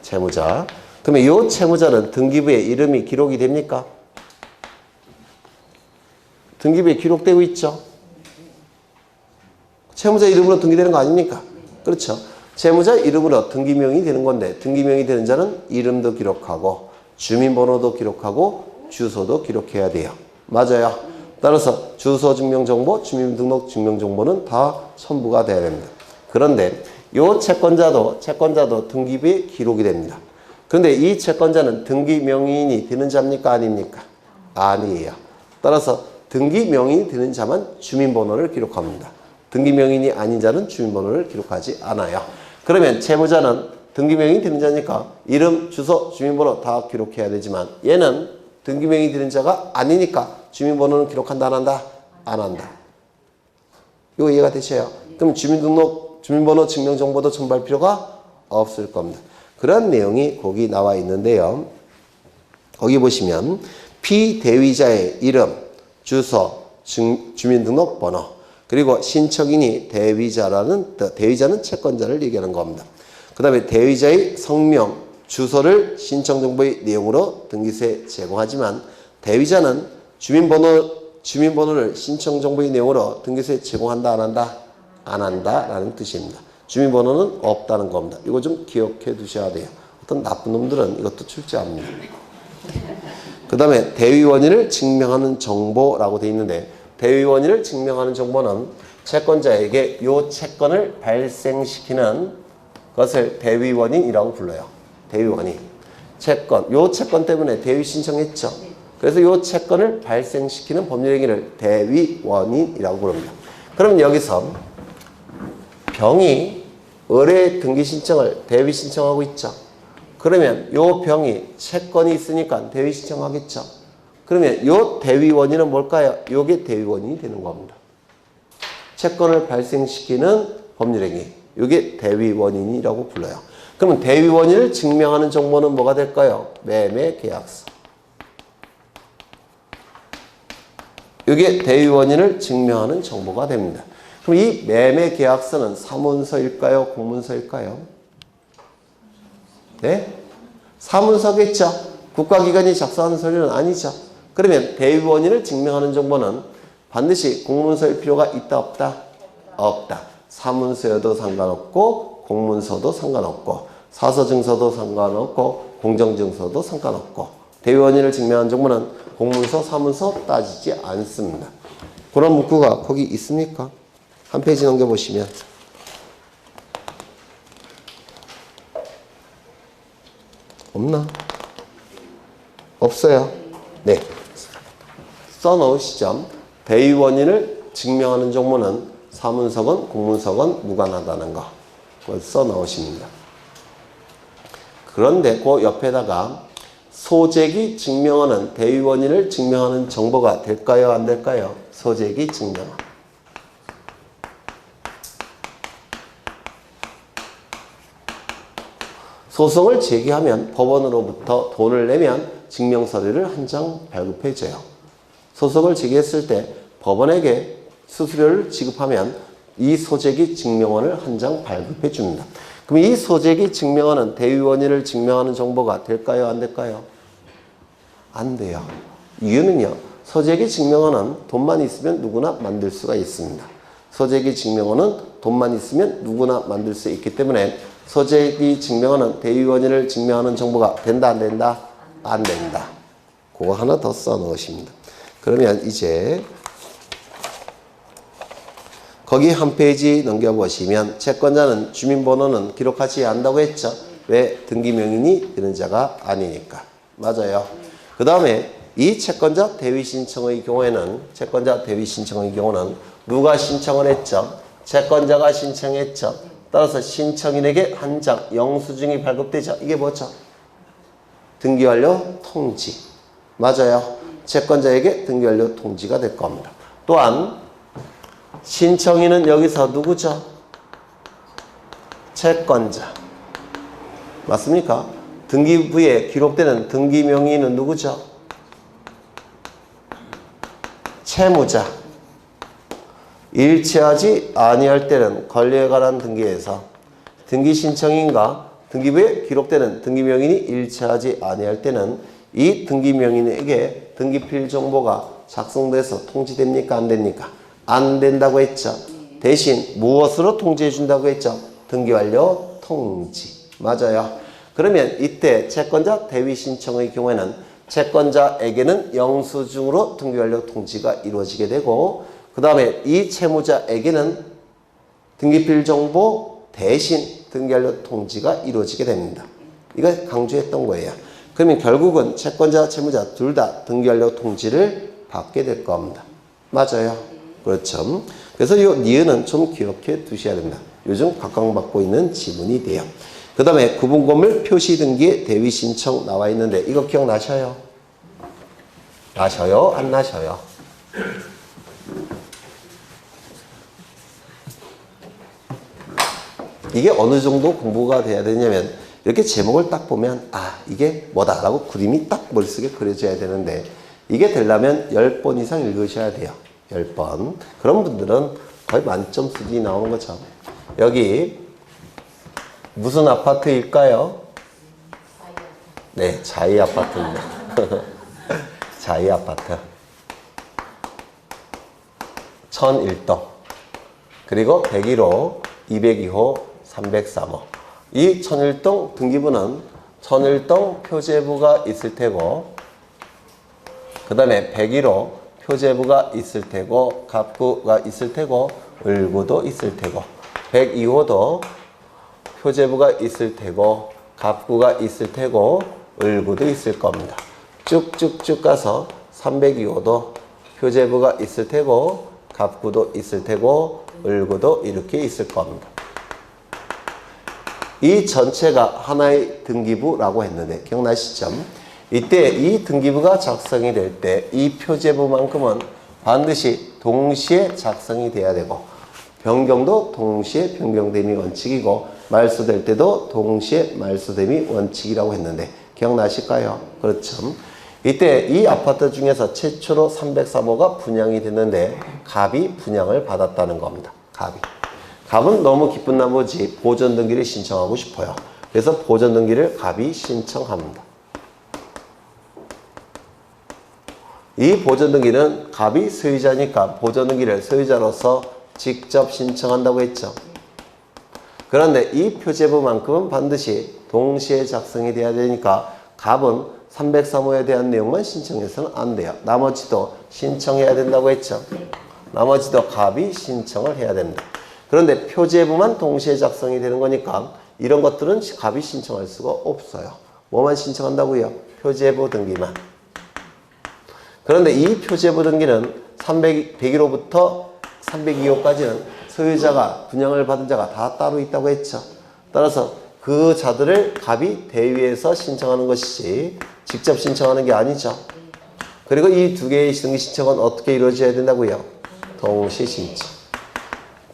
채무자. 그러면 이 채무자는 등기부에 이름이 기록이 됩니까? 등기부에 기록되고 있죠. 채무자 이름으로 등기되는 거 아닙니까? 그렇죠. 채무자 이름으로 등기명이 되는 건데 등기명이 되는 자는 이름도 기록하고 주민번호도 기록하고 주소도 기록해야 돼요. 맞아요. 따라서 주소 증명정보, 주민등록 증명정보는 다 첨부가 돼야 됩니다. 그런데 이 채권자도 등기부에 기록이 됩니다. 그런데 이 채권자는 등기 명의인이 되는 자입니까? 아닙니까? 아니에요. 따라서 등기 명의인이 되는 자만 주민번호를 기록합니다. 등기 명의인이 아닌 자는 주민번호를 기록하지 않아요. 그러면 채무자는 등기 명의인이 되는 자니까 이름, 주소, 주민번호 다 기록해야 되지만 얘는 등기 명의인이 되는 자가 아니니까 주민번호는 기록한다 안 한다? 안 한다. 이거 이해가 되셔요? 그럼 주민번호 증명정보도 첨부할 필요가 없을 겁니다. 그런 내용이 거기 나와 있는데요. 거기 보시면 피대위자의 이름, 주소, 주민등록번호 그리고 신청인이 대위자라는 뜻, 대위자는 채권자를 얘기하는 겁니다. 그 다음에 대위자의 성명, 주소를 신청정보의 내용으로 등기소에 제공하지만 대위자는 주민번호를 신청정보의 내용으로 등기소에 제공한다 안 한다? 안 한다 라는 뜻입니다. 주민번호는 없다는 겁니다. 이거 좀 기억해 두셔야 돼요. 어떤 나쁜 놈들은 이것도 출제합니다. 그 다음에 대위원인을 증명하는 정보라고 되어 있는데 대위원인을 증명하는 정보는 채권자에게 이 채권을 발생시키는 것을 대위원인이라고 불러요. 대위원인. 이 채권 때문에 대위 신청했죠. 그래서 이 채권을 발생시키는 법률행위를 대위원인이라고 부릅니다. 그럼 여기서 병이 의뢰 등기 신청을 대위 신청하고 있죠. 그러면 이 병이 채권이 있으니까 대위 신청하겠죠. 그러면 이 대위원인은 뭘까요? 이게 대위원인이 되는 겁니다. 채권을 발생시키는 법률행위. 이게 대위원인이라고 불러요. 그러면 대위원인을 증명하는 정보는 뭐가 될까요? 매매계약서. 이게 대위원인을 증명하는 정보가 됩니다. 그럼 이 매매계약서는 사문서일까요? 공문서일까요? 네? 사문서겠죠. 국가기관이 작성하는 서류는 아니죠. 그러면 대위원인을 증명하는 정보는 반드시 공문서일 필요가 있다 없다? 없다. 사문서여도 상관없고 공문서도 상관없고 사서증서도 상관없고 공정증서도 상관없고 대위원인을 증명하는 정보는 공문서, 사문서 따지지 않습니다. 그런 문구가 거기 있습니까? 한 페이지 넘겨보시면 없나? 없어요. 네. 써놓으시죠. 대위원인을 증명하는 정보는 사문서건 공문서건 무관하다는 거. 그걸 써놓으십니다. 그런데 그 옆에다가 소재기 증명어는 대위원인을 증명하는 정보가 될까요? 안 될까요? 소재기 증명어. 소송을 제기하면 법원으로부터 돈을 내면 증명서류를 한 장 발급해줘요. 소송을 제기했을 때 법원에게 수수료를 지급하면 이 소재기 증명원을 한 장 발급해 줍니다. 그럼 이 소재기 증명원은 대위원인을 증명하는 정보가 될까요? 안 될까요? 안 돼요. 이유는요. 소재기 증명원은 돈만 있으면 누구나 만들 수가 있습니다. 소재기 증명원은 돈만 있으면 누구나 만들 수 있기 때문에 소재기 증명원은 대위원인을 증명하는 정보가 된다 안 된다? 안 된다. 그거 하나 더 써놓으십니다. 그러면 이제 거기 한 페이지 넘겨보시면 채권자는 주민번호는 기록하지 않는다고 했죠. 왜? 등기명인이 되는 자가 아니니까. 맞아요. 그 다음에 이 채권자 대위 신청의 경우에는 누가 신청을 했죠? 채권자가 신청했죠. 따라서 신청인에게 한 장 영수증이 발급되죠. 이게 뭐죠? 등기완료 통지. 맞아요. 채권자에게 등기완료 통지가 될 겁니다. 또한 신청인은 여기서 누구죠? 채권자. 맞습니까? 등기부에 기록되는 등기명의는 누구죠? 채무자. 일치하지 아니할 때는 권리에 관한 등기에서 등기 신청인과 등기부에 기록되는 등기명인이 일치하지 아니할 때는 이 등기명인에게 등기필 정보가 작성돼서 통지됩니까? 안 됩니까? 안 된다고 했죠. 대신 무엇으로 통지해 준다고 했죠? 등기완료 통지. 맞아요. 그러면 이때 채권자 대위 신청의 경우에는 채권자에게는 영수증으로 등기완료 통지가 이루어지게 되고, 그 다음에 이 채무자에게는 등기필 정보 대신 등기완료 통지가 이루어지게 됩니다. 이거 강조했던 거예요. 그러면 결국은 채권자, 채무자 둘 다 등기완료 통지를 받게 될 겁니다. 맞아요. 그렇죠. 그래서 이 니은은 좀 기억해 두셔야 됩니다. 요즘 각광받고 있는 지문이 돼요. 그 다음에 구분건물 표시 등기에 대위 신청 나와 있는데 이거 기억나셔요? 나셔요? 안 나셔요? 이게 어느 정도 공부가 돼야 되냐면 이렇게 제목을 딱 보면 아 이게 뭐다라고 그림이 딱 머릿속에 그려져야 되는데 이게 되려면 10번 이상 읽으셔야 돼요. 10번. 그런 분들은 거의 만점 수준이 나오는 거죠. 여기 무슨 아파트일까요? 네, 자이 아파트입니다. 자이 아파트. 1001동. 그리고 101호, 202호, 303호. 이 1001동 등기부는 1001동 표제부가 있을 테고, 그 다음에 101호 표제부가 있을 테고, 갑구가 있을 테고, 을구도 있을 테고, 102호도 표제부가 있을 테고, 갑구가 있을 테고, 을구도 있을 겁니다. 쭉쭉쭉 가서 302호도 표제부가 있을 테고, 갑구도 있을 테고, 을구도 이렇게 있을 겁니다. 이 전체가 하나의 등기부라고 했는데 기억나시죠? 이때 이 등기부가 작성이 될 때 이 표제부만큼은 반드시 동시에 작성이 돼야 되고 변경도 동시에 변경됨이 원칙이고 말소될 때도 동시에 말소됨이 원칙이라고 했는데 기억나실까요? 그렇죠. 이때 이 아파트 중에서 최초로 303호가 분양이 됐는데 갑이 분양을 받았다는 겁니다. 갑은 너무 기쁜 나머지 보존등기를 신청하고 싶어요. 그래서 보존등기를 갑이 신청합니다. 이 보존등기는 갑이 소유자니까 보존등기를 소유자로서 직접 신청한다고 했죠. 그런데 이 표제부만큼은 반드시 동시에 작성이 돼야 되니까 갑은 303호에 대한 내용만 신청해서는 안 돼요. 나머지도 신청해야 된다고 했죠. 나머지도 갑이 신청을 해야 됩니다. 그런데 표제부만 동시에 작성이 되는 거니까 이런 것들은 갑이 신청할 수가 없어요. 뭐만 신청한다고요? 표제부 등기만. 그런데 이 표제부 등기는 101호부터 302호까지는 소유자가 분양을 받은 자가 다 따로 있다고 했죠. 따라서 그 자들을 갑이 대위해서 신청하는 것이지 직접 신청하는 게 아니죠. 그리고 이 두 개의 등기 신청은 어떻게 이루어져야 된다고요? 동시 신청.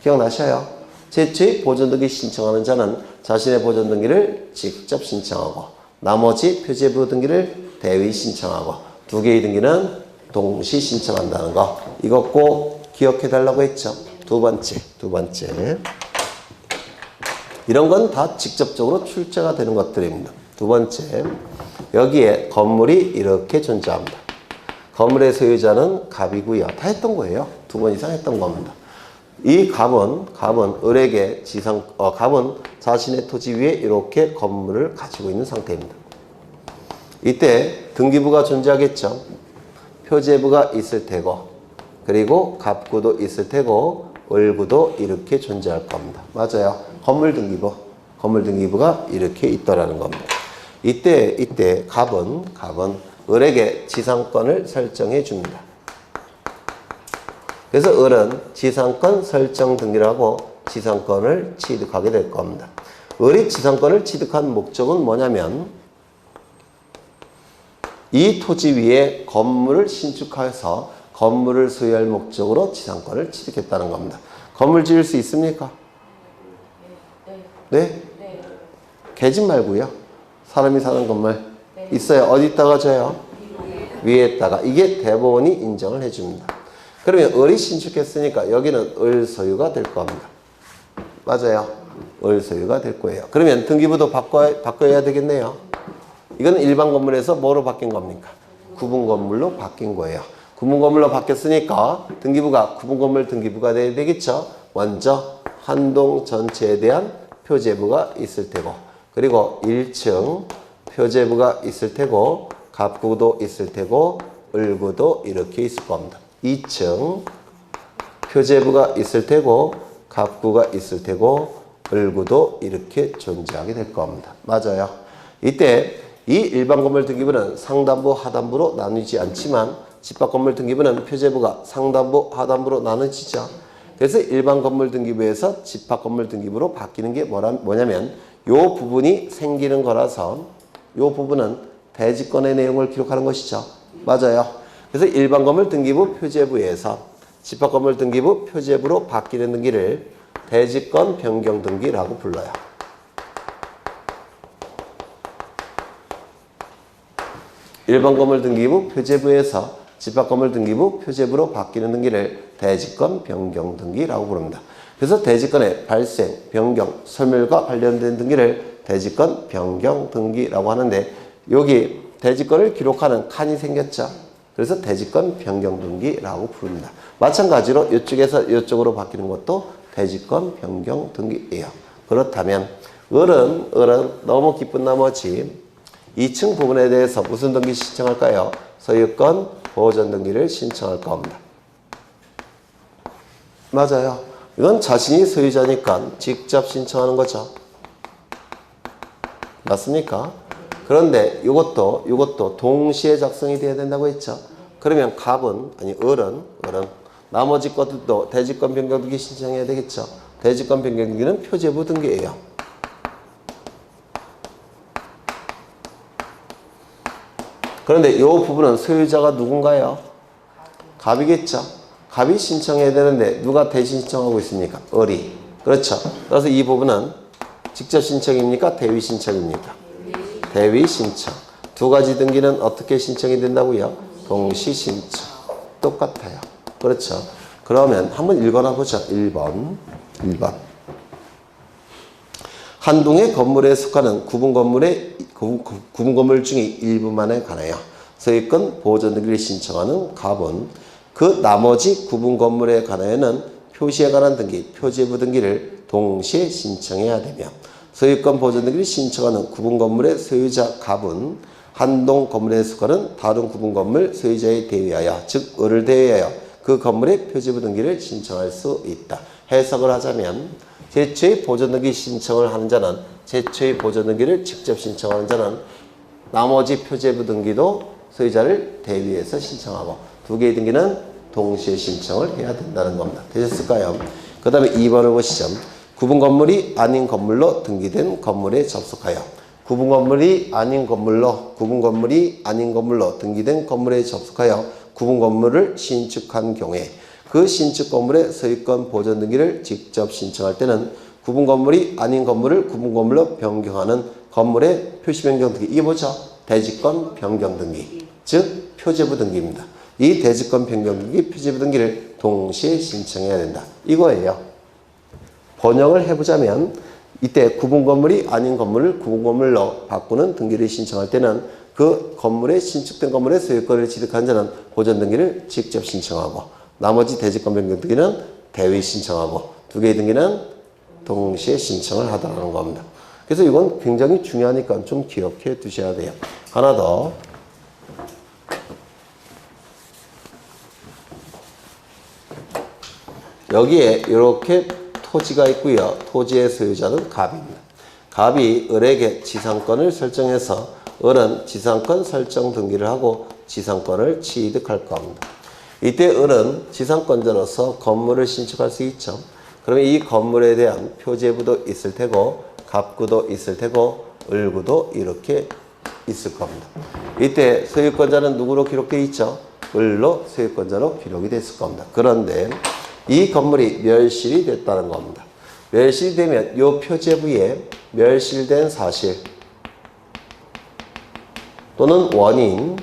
기억나셔요? 최초의 보존등기 신청하는 자는 자신의 보존등기를 직접 신청하고 나머지 표제부 등기를 대위 신청하고 두 개의 등기는 동시 신청한다는 거 이거 꼭 기억해 달라고 했죠. 두 번째 이런 건 다 직접적으로 출제가 되는 것들입니다. 두 번째 여기에 건물이 이렇게 존재합니다. 건물의 소유자는 갑이고요. 다 했던 거예요. 2번 이상 했던 겁니다. 이 갑은 을에게 갑은 자신의 토지 위에 이렇게 건물을 가지고 있는 상태입니다. 이때 등기부가 존재하겠죠. 표제부가 있을 테고 그리고 갑구도 있을 테고 을구도 이렇게 존재할 겁니다. 맞아요. 건물 등기부가 이렇게 있더라는 겁니다. 이때 갑은 을에게 지상권을 설정해 줍니다. 그래서 을은 지상권 설정 등기라고 지상권을 취득하게 될 겁니다. 을이 지상권을 취득한 목적은 뭐냐면 이 토지 위에 건물을 신축해서 건물을 소유할 목적으로 지상권을 취득했다는 겁니다. 건물 지을 수 있습니까? 네? 계집 말고요. 사람이 사는 건물 있어요. 어디다가 줘요? 위에다가. 이게 대법원이 인정을 해줍니다. 그러면 을이 신축했으니까 여기는 을 소유가 될 겁니다. 맞아요. 을 소유가 될 거예요. 그러면 등기부도 바꿔야 되겠네요. 이건 일반 건물에서 뭐로 바뀐 겁니까? 구분 건물로 바뀐 거예요. 구분 건물로 바뀌었으니까 등기부가 구분 건물 등기부가 돼야 되겠죠. 먼저 한 동 전체에 대한 표제부가 있을 테고, 그리고 1층 표제부가 있을 테고, 갑구도 있을 테고, 을구도 이렇게 있을 겁니다. 2층 표제부가 있을 테고, 갑구가 있을 테고, 을구도 이렇게 존재하게 될 겁니다. 맞아요. 이때 이 일반 건물 등기부는 상단부, 하단부로 나누지 않지만 집합 건물 등기부는 표제부가 상단부, 하단부로 나눠지죠. 그래서 일반 건물 등기부에서 집합 건물 등기부로 바뀌는 게 뭐냐면 이 부분이 생기는 거라서 이 부분은 대지권의 내용을 기록하는 것이죠. 맞아요. 그래서 일반 건물 등기부 표제부에서 집합 건물 등기부 표제부로 바뀌는 등기를 대지권 변경 등기라고 불러요. 일반 건물 등기부 표제부에서 집합 건물 등기부 표제부로 바뀌는 등기를 대지권 변경 등기라고 부릅니다. 그래서 대지권의 발생, 변경, 소멸과 관련된 등기를 대지권 변경 등기라고 하는데 여기 대지권을 기록하는 칸이 생겼죠. 그래서 대지권 변경 등기라고 부릅니다. 마찬가지로 이쪽에서 이쪽으로 바뀌는 것도 대지권 변경 등기예요. 그렇다면 을은 너무 기쁜 나머지 2층 부분에 대해서 무슨 등기 신청할까요? 소유권 보존 등기를 신청할 겁니다. 맞아요. 이건 자신이 소유자니까 직접 신청하는 거죠. 맞습니까? 그런데 이것도 동시에 작성이 돼야 된다고 했죠. 그러면 을은 나머지 것들도 대지권 변경 등기 신청해야 되겠죠. 대지권 변경 등기는 표제부 등기예요. 그런데 이 부분은 소유자가 누군가요? 갑이겠죠. 갑이 신청해야 되는데 누가 대신 신청하고 있습니까? 을이. 그렇죠. 그래서 이 부분은 직접 신청입니까? 대위 신청입니까? 대위 신청. 두 가지 등기는 어떻게 신청이 된다고요? 동시 신청. 똑같아요. 그렇죠. 그러면 한번 읽어나 보죠. 1번. 한 동의 건물에 속하는 구분 건물 중의 일부만에 관하여 소유권 보존 등기를 신청하는 갑은 그 나머지 구분 건물에 관하여는 표시에 관한 등기, 표제부 등기를 동시에 신청해야 되며 소유권 보존 등기를 신청하는 구분 건물의 소유자 갑은 한 동 건물에 속하는 다른 구분 건물 소유자에 대위하여 즉 을을 대위하여 그 건물의 표제부 등기를 신청할 수 있다. 해석을 하자면 제초의 보존 등기 신청을 하는 자는 제초의 보존 등기를 직접 신청하는 자는 나머지 표제부 등기도 소유자를 대위해서 신청하고 두 개의 등기는 동시에 신청을 해야 된다는 겁니다. 되셨을까요? 그 다음에 2번을 보시죠. 구분 건물이 아닌 건물로 등기된 건물에 접속하여 구분 건물이 아닌 건물로 등기된 건물에 접속하여 구분 건물을 신축한 경우에 그 신축 건물의 소유권 보존 등기를 직접 신청할 때는 구분 건물이 아닌 건물을 구분 건물로 변경하는 건물의 표시 변경 등기. 이게 뭐죠? 대지권 변경 등기. 즉 표제부 등기입니다. 이 대지권 변경 등기, 표제부 등기를 동시에 신청해야 된다. 이거예요. 번역을 해보자면 이때 구분 건물이 아닌 건물을 구분 건물로 바꾸는 등기를 신청할 때는 그 건물에 신축된 건물의 소유권을 취득한 자는 보존 등기를 직접 신청하고 나머지 대지권 변경 등기는 대위 신청하고 두 개의 등기는 동시에 신청을 하더라는 겁니다. 그래서 이건 굉장히 중요하니까 좀 기억해 두셔야 돼요. 하나 더. 여기에 이렇게 토지가 있고요. 토지의 소유자는 갑입니다. 갑이 을에게 지상권을 설정해서 을은 지상권 설정 등기를 하고 지상권을 취득할 겁니다. 이때 을은 지상권자로서 건물을 신축할 수 있죠. 그러면 이 건물에 대한 표제부도 있을 테고 갑구도 있을 테고 을구도 이렇게 있을 겁니다. 이때 소유권자는 누구로 기록되어 있죠? 을로 소유권자로 기록이 됐을 겁니다. 그런데 이 건물이 멸실이 됐다는 겁니다. 멸실이 되면 이 표제부에 멸실된 사실 또는 원인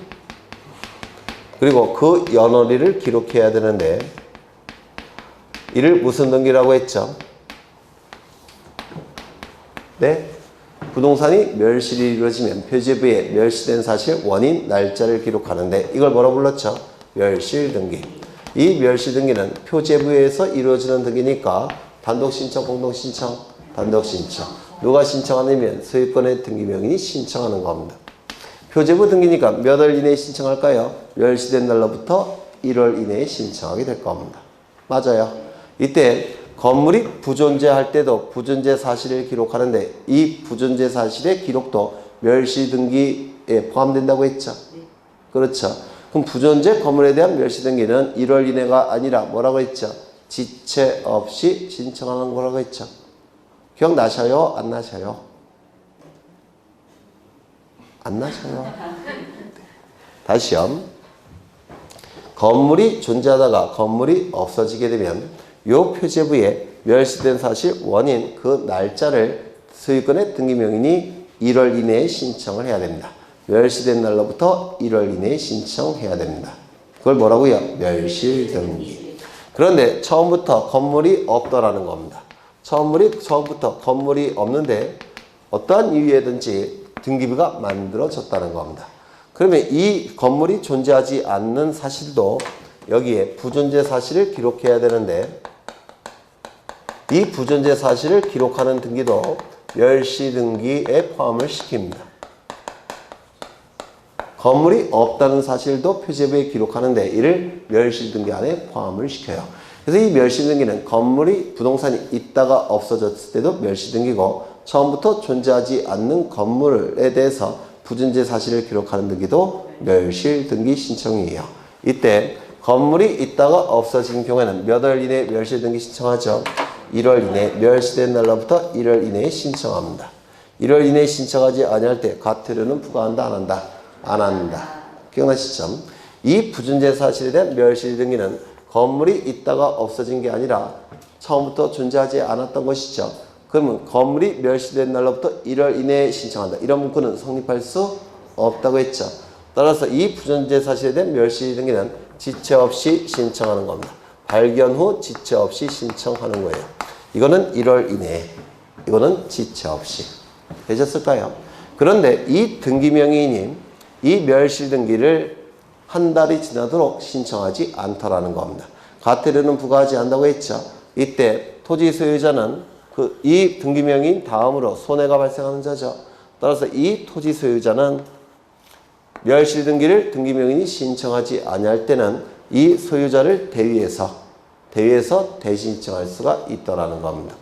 그리고 그 연월일을 기록해야 되는데 이를 무슨 등기라고 했죠? 네? 부동산이 멸실이 이루어지면 표제부에 멸실된 사실, 원인, 날짜를 기록하는데 이걸 뭐라고 불렀죠? 멸실등기. 이 멸실등기는 표제부에서 이루어지는 등기니까 단독신청, 공동신청, 단독신청. 누가 신청하냐면 소유권의 등기명인이 신청하는 겁니다. 표제부 등기니까 몇 월 이내에 신청할까요? 멸실된 날로부터 1월 이내에 신청하게 될 겁니다. 맞아요. 이때 건물이 부존재할 때도 부존재 사실을 기록하는데 이 부존재 사실의 기록도 멸실 등기에 포함된다고 했죠. 그렇죠. 그럼 부존재 건물에 대한 멸실 등기는 1월 이내가 아니라 뭐라고 했죠? 지체 없이 신청하는 거라고 했죠. 기억나셔요? 안 나셔요? 안 나셔요? 다시요. 건물이 존재하다가 건물이 없어지게 되면 요 표제부에 멸실된 사실, 원인, 그 날짜를 소유권의 등기명인이 1월 이내에 신청을 해야 됩니다. 멸실된 날로부터 1월 이내에 신청해야 됩니다. 그걸 뭐라고요? 멸실등기. 그런데 처음부터 건물이 없더라는 겁니다. 처음부터 건물이 없는데 어떠한 이유에든지 등기부가 만들어졌다는 겁니다. 그러면 이 건물이 존재하지 않는 사실도 여기에 부존재 사실을 기록해야 되는데 이 부존재 사실을 기록하는 등기도 멸실등기에 포함을 시킵니다. 건물이 없다는 사실도 표제부에 기록하는데 이를 멸실등기 안에 포함을 시켜요. 그래서 이 멸실등기는 건물이 부동산이 있다가 없어졌을 때도 멸실등기고 처음부터 존재하지 않는 건물에 대해서 부존재 사실을 기록하는 등기도 멸실등기 신청이에요. 이때 건물이 있다가 없어진 경우에는 몇 월 이내에 멸실등기 신청하죠? 1월 이내에 멸실된 날로부터 1월 이내에 신청합니다. 1월 이내에 신청하지 아니할 때 과태료는 부과한다 안 한다? 안 한다. 기억나시죠? 이 부존재 사실에 대한 멸실등기는 건물이 있다가 없어진 게 아니라 처음부터 존재하지 않았던 것이죠. 그러면 건물이 멸실된 날로부터 1월 이내에 신청한다. 이런 문구는 성립할 수 없다고 했죠. 따라서 이 부존재 사실에 대한 멸실등기는 지체 없이 신청하는 겁니다. 발견 후 지체 없이 신청하는 거예요. 이거는 1월 이내에, 이거는 지체 없이. 되셨을까요? 그런데 이 등기명의인이 이 멸실등기를 한 달이 지나도록 신청하지 않더라는 겁니다. 과태료는 부과하지 않는다고 했죠. 이때 토지 소유자는 이 등기명의인 다음으로 손해가 발생하는 자죠. 따라서 이 토지 소유자는 멸실등기를 등기명의인이 신청하지 아니할 때는 이 소유자를 대위해서 대신 신청할 수가 있더라는 겁니다.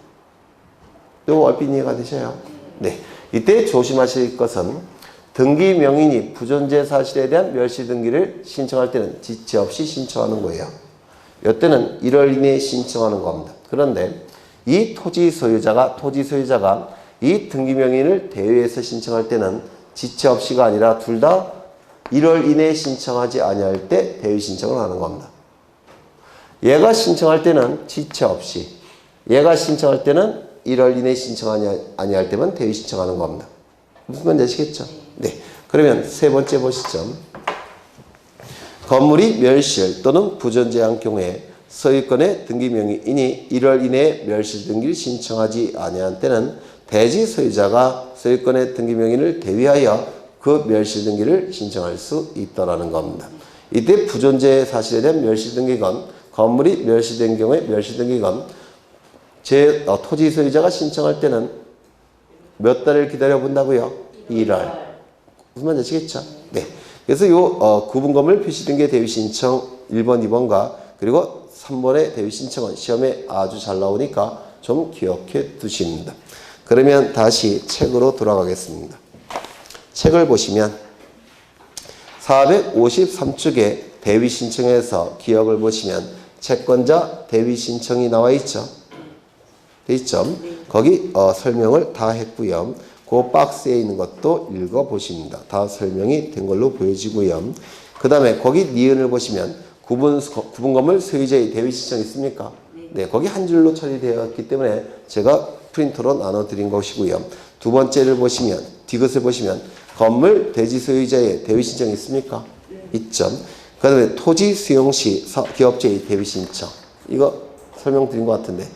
이거 얼핏 이해가 되셔요? 네. 이때 조심하실 것은 등기명인이 부존재 사실에 대한 멸실등기를 신청할 때는 지체 없이 신청하는 거예요. 이때는 1월 이내에 신청하는 겁니다. 그런데 이 토지 소유자가 이 등기명인을 대위해서 신청할 때는 지체 없이가 아니라 둘 다 1월 이내에 신청하지 아니할 때 대위 신청을 하는 겁니다. 얘가 신청할 때는 지체 없이, 얘가 신청할 때는 1월 이내에 신청하지 아니할 때만 대위 신청하는 겁니다. 무슨 말인지 아시겠죠? 네. 그러면 세 번째 보시죠. 건물이 멸실 또는 부존재한 경우에 소유권의 등기명의인이 1월 이내에 멸실 등기를 신청하지 아니한 때는 대지 소유자가 소유권의 등기명의인을 대위하여 그 멸실 등기를 신청할 수 있다라는 겁니다. 이때 부존재 사실에 대한 멸실 등기건 건물이 멸실된 경우에 멸실 등기건 토지 소유자가 신청할 때는 몇 달을 기다려 본다고요? 1월. 무슨 말인지 아시겠죠? 네. 그래서 요 구분건물 표시등기 대위 신청 1번, 2번과 그리고 3번의 대위 신청은 시험에 아주 잘 나오니까 좀 기억해 두십니다. 그러면 다시 책으로 돌아가겠습니다. 책을 보시면 453쪽에 대위 신청에서 기억을 보시면 채권자 대위 신청이 나와 있죠. 돼 있죠? 거기 설명을 다 했고요. 그 박스에 있는 것도 읽어보십니다. 다 설명이 된 걸로 보여지고요. 그 다음에 거기 니은을 보시면 구분건물 소유자의 대위 신청 있습니까? 네, 거기 한 줄로 처리되었기 때문에 제가 프린터로 나눠드린 것이고요. 두 번째를 보시면, 디귿을 보시면 건물 대지 소유자의 대위 신청 있습니까? 있죠. 그 다음에 토지 수용 시 기업체의 대위 신청. 이거 설명드린 것 같은데.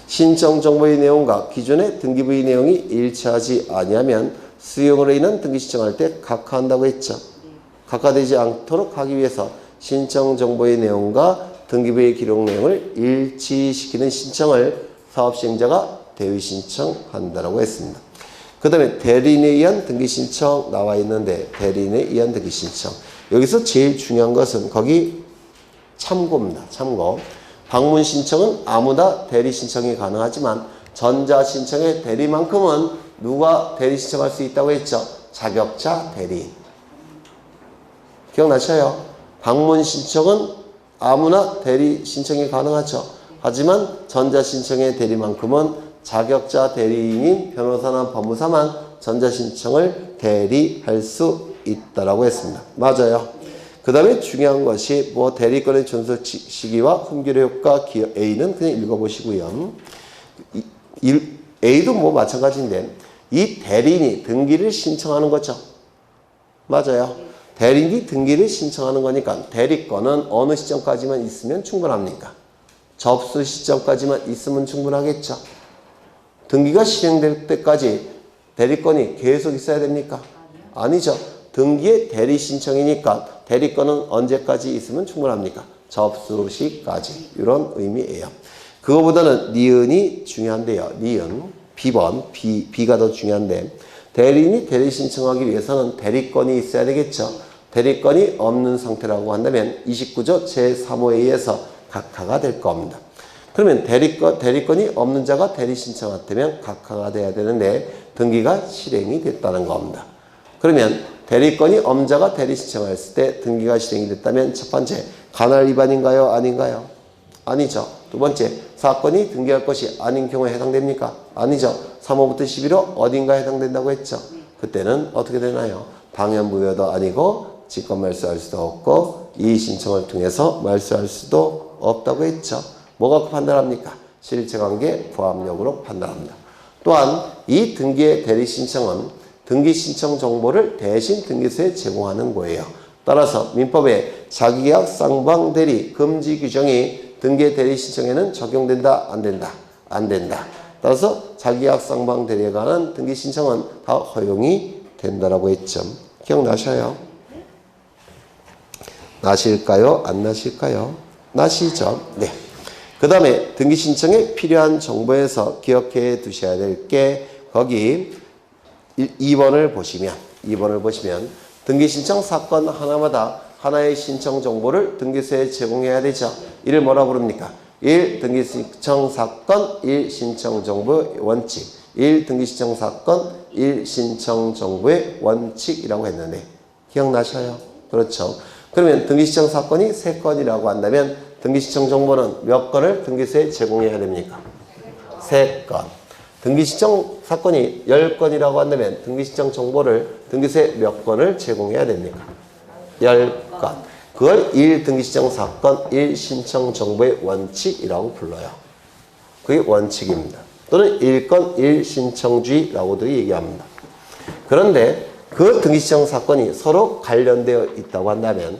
신청 정보의 내용과 기존의 등기부의 내용이 일치하지 아니하면 수용으로 인한 등기 신청할 때 각하한다고 했죠. 각하되지 않도록 하기 위해서 신청 정보의 내용과 등기부의 기록 내용을 일치시키는 신청을 사업시행자가 대위 신청한다라고 했습니다. 그 다음에 대리인에 의한 등기 신청 나와 있는데 대리인에 의한 등기 신청. 여기서 제일 중요한 것은 거기 참고입니다. 참고. 방문 신청은 아무나 대리 신청이 가능하지만 전자 신청의 대리만큼은 누가 대리 신청할 수 있다고 했죠? 자격자 대리인. 기억나셔요? 방문 신청은 아무나 대리 신청이 가능하죠. 하지만 전자 신청의 대리만큼은 자격자 대리인인 변호사나 법무사만 전자 신청을 대리할 수 있다라고 했습니다. 맞아요. 그 다음에 중요한 것이 뭐 대리권의 존속 시기와 흠결의 효과 기업 A는 그냥 읽어보시고요. A도 뭐 마찬가지인데 이 대리인이 등기를 신청하는 거죠. 맞아요. 대리인이 등기를 신청하는 거니까 대리권은 어느 시점까지만 있으면 충분합니까? 접수 시점까지만 있으면 충분하겠죠. 등기가 실행될 때까지 대리권이 계속 있어야 됩니까? 아니죠. 등기의 대리 신청이니까 대리권은 언제까지 있으면 충분합니까? 접수 시까지. 이런 의미예요. 그거보다는 니은이 중요한데요. 니은, B번, B가 더 중요한데 대리인이 대리 신청하기 위해서는 대리권이 있어야 되겠죠. 대리권이 없는 상태라고 한다면 29조 제3호에 의해서 각하가 될 겁니다. 그러면 대리권이 없는 자가 대리 신청한다면 각하가 돼야 되는데 등기가 실행이 됐다는 겁니다. 그러면 대리권이 없는 자가 대리 신청했을 때 등기가 실행이 됐다면 첫 번째, 간할 위반인가요? 아닌가요? 아니죠. 두 번째, 사건이 등기할 것이 아닌 경우에 해당됩니까? 아니죠. 3호부터 11호 어딘가에 해당된다고 했죠. 그때는 어떻게 되나요? 당연무효도 아니고 직권 말소할 수도 없고 이의 신청을 통해서 말소할 수도 없다고 했죠. 뭐 갖고 판단합니까? 실체관계 부합력으로 판단합니다. 또한 이 등기의 대리 신청은 등기 신청 정보를 대신 등기소에 제공하는 거예요. 따라서 민법에 자기계약 쌍방 대리 금지 규정이 등기 대리 신청에는 적용된다, 안 된다? 안 된다. 따라서 자기계약 쌍방 대리에 관한 등기 신청은 다 허용이 된다라고 했죠. 기억나셔요? 나실까요? 안 나실까요? 나시죠? 네. 그 다음에 등기 신청에 필요한 정보에서 기억해 두셔야 될 게 거기 2번을 보시면 등기 신청 사건 하나마다 하나의 신청 정보를 등기소에 제공해야 되죠. 이를 뭐라 부릅니까? 1. 등기 신청 사건 1. 신청 정보의 원칙 1. 등기 신청 사건 1. 신청 정보의 원칙이라고 했는데 기억나셔요? 그렇죠. 그러면 등기 신청 사건이 3건이라고 한다면 등기 신청 정보는 몇 건을 등기소에 제공해야 됩니까? 3건. 등기 신청 사건이 10건이라고 한다면 등기 신청 정보를 등기소에 몇 건을 제공해야 됩니까? 10건. 그걸 1 등기 신청 사건 1 신청 정보의 원칙이라고 불러요. 그게 원칙입니다. 또는 1건 1 신청주의라고도 얘기합니다. 그런데 그 등기 신청 사건이 서로 관련되어 있다고 한다면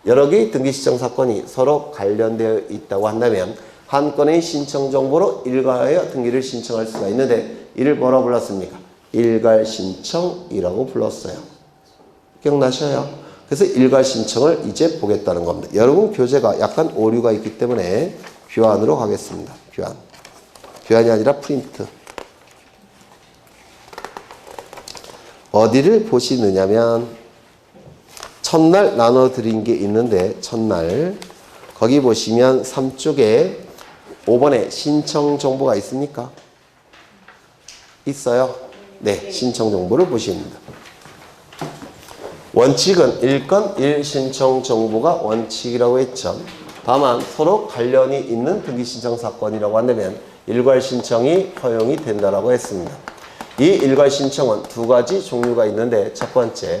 여러 개의 등기 신청 사건이 서로 관련되어 있다고 한다면 한 건의 신청 정보로 일괄하여 등기를 신청할 수가 있는데 이를 뭐라고 불렀습니까? 일괄 신청이라고 불렀어요. 기억나셔요? 그래서 일괄 신청을 이제 보겠다는 겁니다. 여러분 교재가 약간 오류가 있기 때문에 교환으로 가겠습니다. 교환이 아니라 프린트. 어디를 보시느냐면 첫날 나눠드린 게 있는데 첫날 거기 보시면 3쪽에 5번에 신청 정보가 있습니까? 있어요. 네, 신청 정보를 보시면 됩니다. 원칙은 일건 일신청 정보가 원칙이라고 했죠. 다만 서로 관련이 있는 등기신청 사건이라고 한다면 일괄 신청이 허용이 된다라고 했습니다. 이 일괄 신청은 두 가지 종류가 있는데, 첫 번째,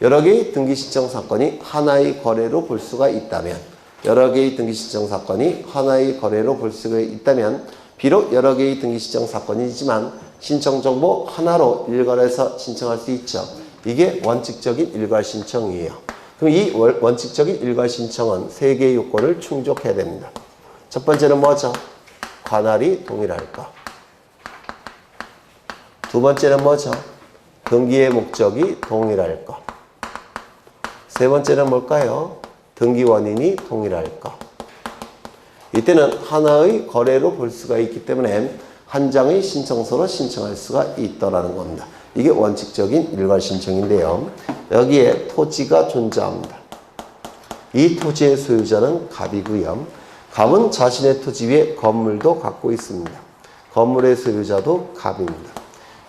여러 개의 등기신청 사건이 하나의 거래로 볼 수가 있다면, 여러 개의 등기신청 사건이 하나의 거래로 볼 수가 있다면, 비록 여러 개의 등기신청 사건이지만 신청 정보 하나로 일괄해서 신청할 수 있죠. 이게 원칙적인 일괄 신청이에요. 그럼 이 원칙적인 일괄 신청은 세 개의 요건을 충족해야 됩니다. 첫 번째는 뭐죠? 관할이 동일할까? 두 번째는 뭐죠? 등기의 목적이 동일할까? 세 번째는 뭘까요? 등기 원인이 동일할까? 이때는 하나의 거래로 볼 수가 있기 때문에 한 장의 신청서로 신청할 수가 있더라는 겁니다. 이게 원칙적인 일괄 신청인데요. 여기에 토지가 존재합니다. 이 토지의 소유자는 갑이고요. 갑은 자신의 토지 위에 건물도 갖고 있습니다. 건물의 소유자도 갑입니다.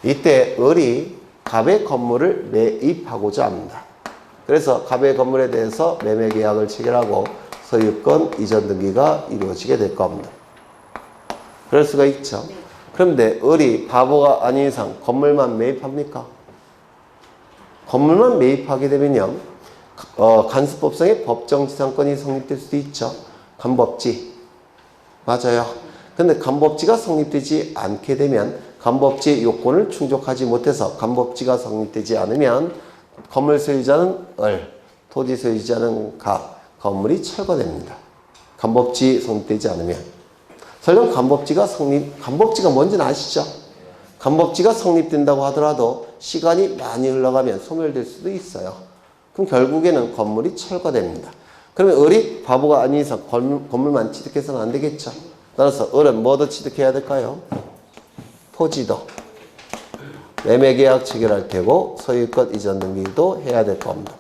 이때 을이 갑의 건물을 매입하고자 합니다. 그래서 갑의 건물에 대해서 매매 계약을 체결하고 소유권 이전 등기가 이루어지게 될 겁니다. 그럴 수가 있죠. 그런데 을이 바보가 아닌 이상 건물만 매입합니까? 건물만 매입하게 되면요, 간수법상의 법정지상권이 성립될 수도 있죠. 간법지. 맞아요. 근데 간법지가 성립되지 않게 되면 간법지의 요건을 충족하지 못해서 간법지가 성립되지 않으면 건물 소유자는 을, 토지 소유자는 갑, 건물이 철거됩니다. 간법지 성립되지 않으면. 설령 간법지가 뭔지는 아시죠? 간법지가 성립된다고 하더라도 시간이 많이 흘러가면 소멸될 수도 있어요. 그럼 결국에는 건물이 철거됩니다. 그러면 을이 바보가 아닌 이상 건물만 취득해서는 안 되겠죠. 따라서 을은 뭐도 취득해야 될까요? 토지도. 매매계약 체결할 테고 소유권 이전 등기도 해야 될 겁니다.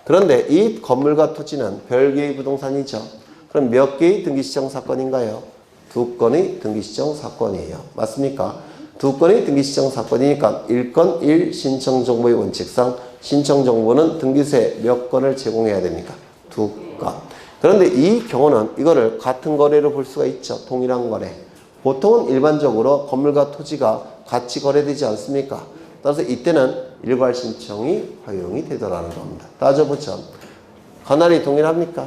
그런데 이 건물과 토지는 별개의 부동산이죠. 그럼 몇 개의 등기시청 사건인가요? 두 건의 등기시청 사건이에요. 맞습니까? 두 건의 등기시청 사건이니까 1건 1 신청정보의 원칙상 신청정보는 등기소에 몇 건을 제공해야 됩니까? 2건. 그런데 이 경우는 이거를 같은 거래로 볼 수가 있죠. 동일한 거래. 보통은 일반적으로 건물과 토지가 같이 거래되지 않습니까? 따라서 이때는 일괄 신청이 허용이 되더라는 겁니다. 따져보죠. 관할이 동일합니까?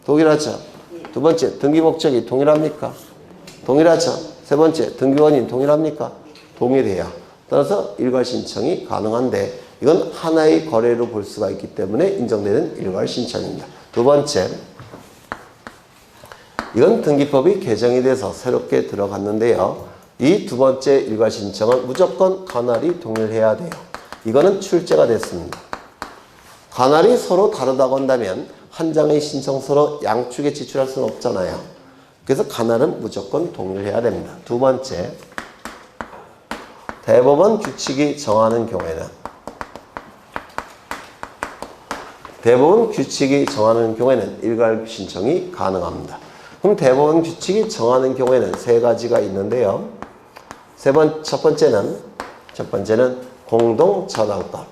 동일하죠. 두 번째, 등기 목적이 동일합니까? 동일하죠. 세 번째, 등기 원인 동일합니까? 동일해요. 따라서 일괄 신청이 가능한데 이건 하나의 거래로 볼 수가 있기 때문에 인정되는 일괄 신청입니다. 두 번째, 이건 등기법이 개정이 돼서 새롭게 들어갔는데요. 이 두 번째 일괄 신청은 무조건 관할이 동일해야 돼요. 이거는 출제가 됐습니다. 관할이 서로 다르다고 한다면 한 장의 신청서로 양측에 지출할 수는 없잖아요. 그래서 관할은 무조건 동일해야 됩니다. 두 번째, 대법원 규칙이 정하는 경우에는 일괄 신청이 가능합니다. 그럼 대법원 규칙이 정하는 경우에는 세 가지가 있는데요. 첫 번째는 공동 저당권.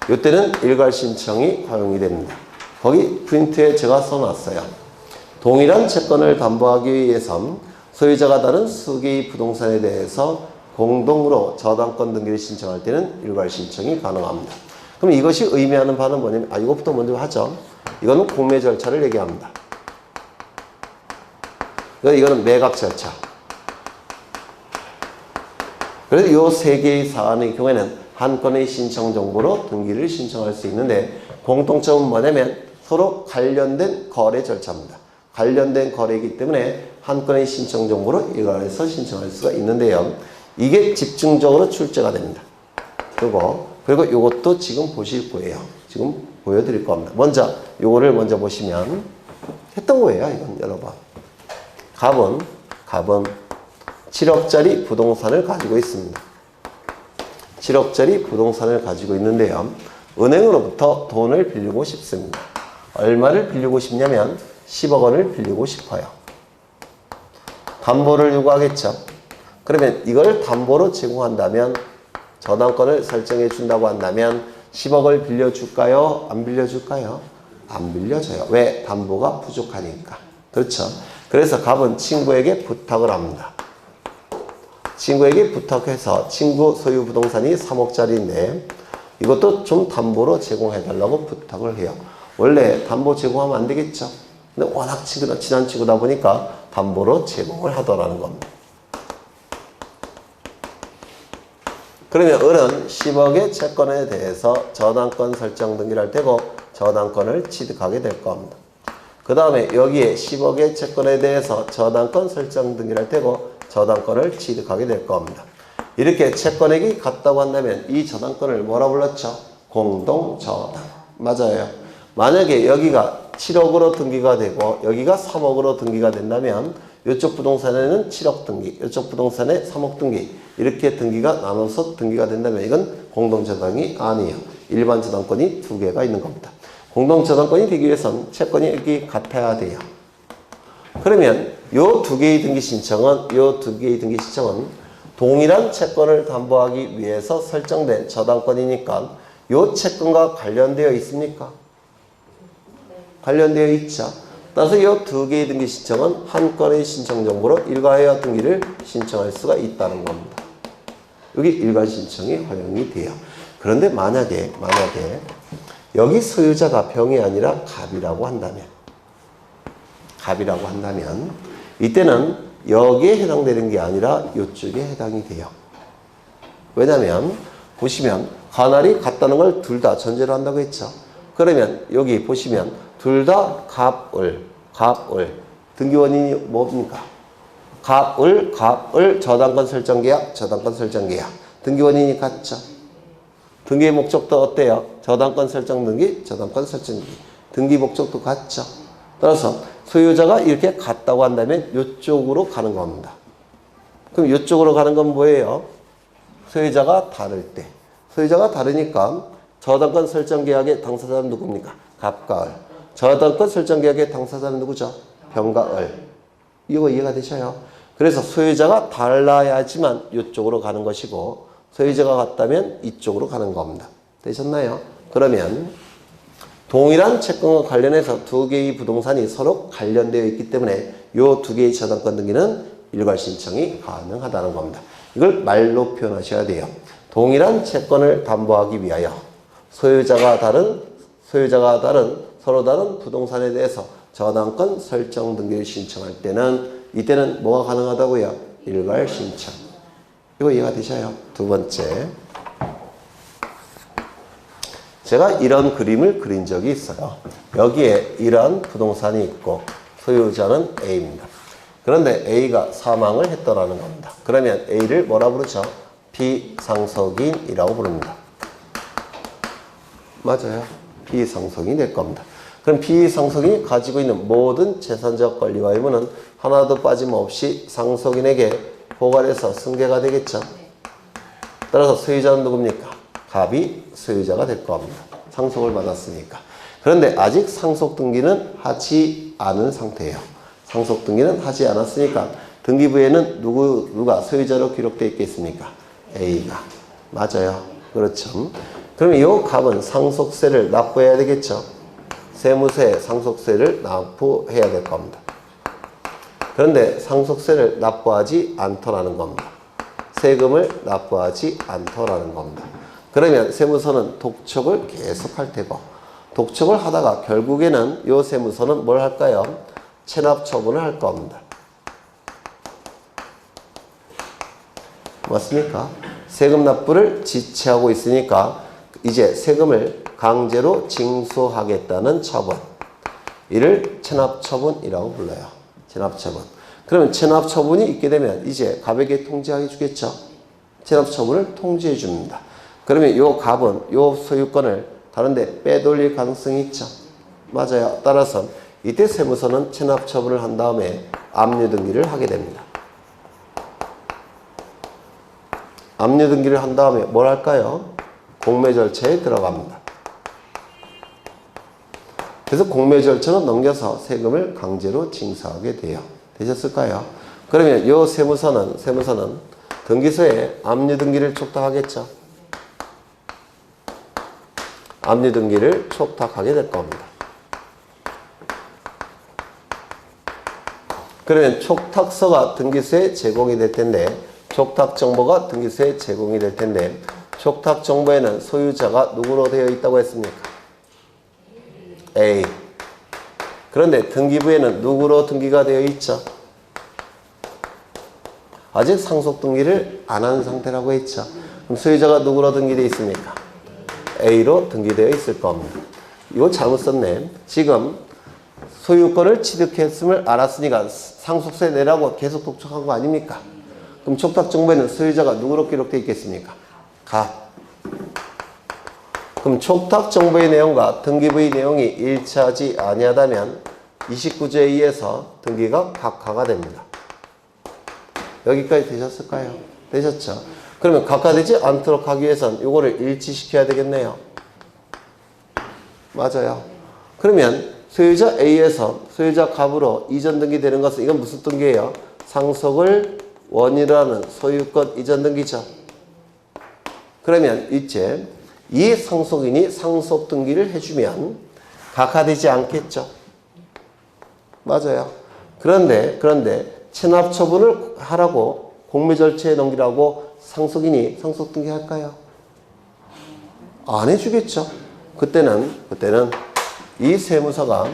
이때는 일괄 신청이 허용이 됩니다. 거기 프린트에 제가 써놨어요. 동일한 채권을 담보하기 위해선 소유자가 다른 수개의 부동산에 대해서 공동으로 저당권 등기를 신청할 때는 일괄 신청이 가능합니다. 그럼 이것이 의미하는 바는 뭐냐면, 이것부터 먼저 하죠. 이거는 공매 절차를 얘기합니다. 이거는 매각 절차. 그래서 이 세 개의 사안의 경우에는 한 건의 신청 정보로 등기를 신청할 수 있는데, 공통점은 뭐냐면 서로 관련된 거래 절차입니다. 관련된 거래이기 때문에 한 건의 신청 정보로 일괄해서 신청할 수가 있는데요. 이게 집중적으로 출제가 됩니다. 그리고 이것도 지금 보실 거예요. 지금 보여드릴 겁니다. 요거를 먼저 보시면 했던 거예요. 이건 여러 번. 갑은 7억짜리 부동산을 가지고 있습니다. 7억짜리 부동산을 가지고 있는데요. 은행으로부터 돈을 빌리고 싶습니다. 얼마를 빌리고 싶냐면 10억 원을 빌리고 싶어요. 담보를 요구하겠죠. 그러면 이걸 담보로 제공한다면 저당권을 설정해 준다고 한다면 10억을 빌려줄까요? 안 빌려줄까요? 안 빌려줘요. 왜? 담보가 부족하니까. 그렇죠. 그래서 갑은 친구에게 부탁을 합니다. 친구에게 부탁해서 친구 소유 부동산이 3억짜리인데 이것도 좀 담보로 제공해달라고 부탁을 해요. 원래 담보 제공하면 안 되겠죠. 근데 워낙 친한 친구다 보니까 담보로 제공을 하더라는 겁니다. 그러면 을은 10억의 채권에 대해서 저당권 설정 등기를 할 테고 저당권을 취득하게 될 겁니다. 그 다음에 여기에 10억의 채권에 대해서 저당권 설정 등기를 할 테고 저당권을 취득하게 될 겁니다. 이렇게 채권액이 같다고 한다면 이 저당권을 뭐라 불렀죠? 공동저당. 맞아요. 만약에 여기가 7억으로 등기가 되고 여기가 3억으로 등기가 된다면 이쪽 부동산에는 7억 등기, 이쪽 부동산에 3억 등기 이렇게 등기가 나눠서 등기가 된다면 이건 공동저당이 아니에요. 일반 저당권이 두 개가 있는 겁니다. 공동저당권이 되기 위해서는 채권이 같아야 돼요. 그러면 요 두 개의 등기 신청은 동일한 채권을 담보하기 위해서 설정된 저당권이니까 요 채권과 관련되어 있습니까? 관련되어 있죠. 따라서 이 두 개의 등기 신청은 한 건의 신청 정보로 일괄해야 등기를 신청할 수가 있다는 겁니다. 여기 일괄 신청이 허용이 돼요. 그런데 만약에 여기 소유자가 병이 아니라 갑이라고 한다면 이때는 여기에 해당되는 게 아니라 이쪽에 해당이 돼요. 왜냐하면 보시면 관할이 같다는 걸 둘 다 전제로 한다고 했죠. 그러면 여기 보시면 둘 다 갑을 등기원인이 뭡니까? 갑을 저당권 설정계약 등기원인이 같죠. 등기의 목적도 어때요? 저당권 설정 등기, 저당권 설정 등기. 등기 목적도 같죠. 따라서 소유자가 이렇게 같다고 한다면 이쪽으로 가는 겁니다. 그럼 이쪽으로 가는 건 뭐예요? 소유자가 다를 때. 소유자가 다르니까 저당권 설정 계약의 당사자는 누굽니까? 갑과 을. 저당권 설정 계약의 당사자는 누구죠? 병과 을. 이거 이해가 되셔요? 그래서 소유자가 달라야지만 이쪽으로 가는 것이고 소유자가 같다면 이쪽으로 가는 겁니다. 되셨나요? 그러면 동일한 채권과 관련해서 두 개의 부동산이 서로 관련되어 있기 때문에 이 두 개의 저당권 등기는 일괄 신청이 가능하다는 겁니다. 이걸 말로 표현하셔야 돼요. 동일한 채권을 담보하기 위하여 소유자가 다른 서로 다른 부동산에 대해서 저당권 설정 등기를 신청할 때는 이때는 뭐가 가능하다고요? 일괄 신청. 이거 이해가 되셔요? 두 번째. 제가 이런 그림을 그린 적이 있어요. 여기에 이런 부동산이 있고 소유자는 A입니다. 그런데 A가 사망을 했더라는 겁니다. 그러면 A를 뭐라 부르죠? 비상속인이라고 부릅니다. 맞아요. 비상속인이 될 겁니다. 그럼 비상속인이 가지고 있는 모든 재산적 권리와 의무는 하나도 빠짐없이 상속인에게 포괄해서 승계가 되겠죠. 따라서 소유자는 누굽니까? 갑이 소유자가 될 겁니다. 상속을 받았으니까. 그런데 아직 상속 등기는 하지 않은 상태예요. 상속 등기는 하지 않았으니까 등기부에는 누가 소유자로 기록되어 있겠습니까? A가. 맞아요. 그렇죠. 그러면 이 갑은 상속세를 납부해야 되겠죠. 세무서에 상속세를 납부해야 될 겁니다. 그런데 상속세를 납부하지 않더라는 겁니다. 세금을 납부하지 않더라는 겁니다. 그러면 세무서는 독촉을 계속 할 테고 독촉을 하다가 결국에는 이 세무서는 뭘 할까요? 체납 처분을 할 겁니다. 맞습니까? 세금 납부를 지체하고 있으니까 이제 세금을 강제로 징수하겠다는 처분. 이를 체납처분이라고 불러요. 체납처분. 그러면 체납처분이 있게 되면 이제 갑에게 통지하게 주겠죠. 체납처분을 통지해 줍니다. 그러면 이 갑은 이 소유권을 다른데 빼돌릴 가능성이 있죠. 맞아요. 따라서 이때 세무서는 체납처분을 한 다음에 압류등기를 하게 됩니다. 압류등기를 한 다음에 뭘 할까요? 공매 절차에 들어갑니다. 그래서 공매 절차는 넘겨서 세금을 강제로 징수하게 돼요. 되셨을까요? 그러면 요 세무서는 등기소에 압류등기를 촉탁하겠죠. 압류등기를 촉탁하게 될 겁니다. 그러면 촉탁서가 등기소에 제공이 될 텐데, 촉탁정보가 등기소에 제공이 될 텐데, 촉탁정보에는 소유자가 누구로 되어 있다고 했습니까? A. 그런데 등기부에는 누구로 등기가 되어 있죠? 아직 상속등기를 안 한 상태라고 했죠. 그럼 소유자가 누구로 등기되어 있습니까? A로 등기되어 있을 겁니다. 이거 잘못 썼네. 지금 소유권을 취득했음을 알았으니까 상속세 내라고 계속 독촉한 거 아닙니까? 그럼 촉탁정보에는 소유자가 누구로 기록되어 있겠습니까? 가. 그럼 촉탁정보의 내용과 등기부의 내용이 일치하지 아니하다면 29조에 의해서 등기가 각하가 됩니다. 여기까지 되셨을까요? 되셨죠? 그러면 각하되지 않도록 하기 위해서는 이거를 일치시켜야 되겠네요. 맞아요. 그러면 소유자 A에서 소유자 갑으로 이전 등기되는 것은 이건 무슨 등기예요? 상속을 원인으로 하는 소유권 이전 등기죠. 그러면 이제 이 상속인이 상속 등기를 해주면 각하되지 않겠죠. 맞아요. 그런데 체납 처분을 하라고 공매 절차에 넘기라고 상속인이 상속 등기 할까요? 안 해주겠죠. 그때는 이 세무서가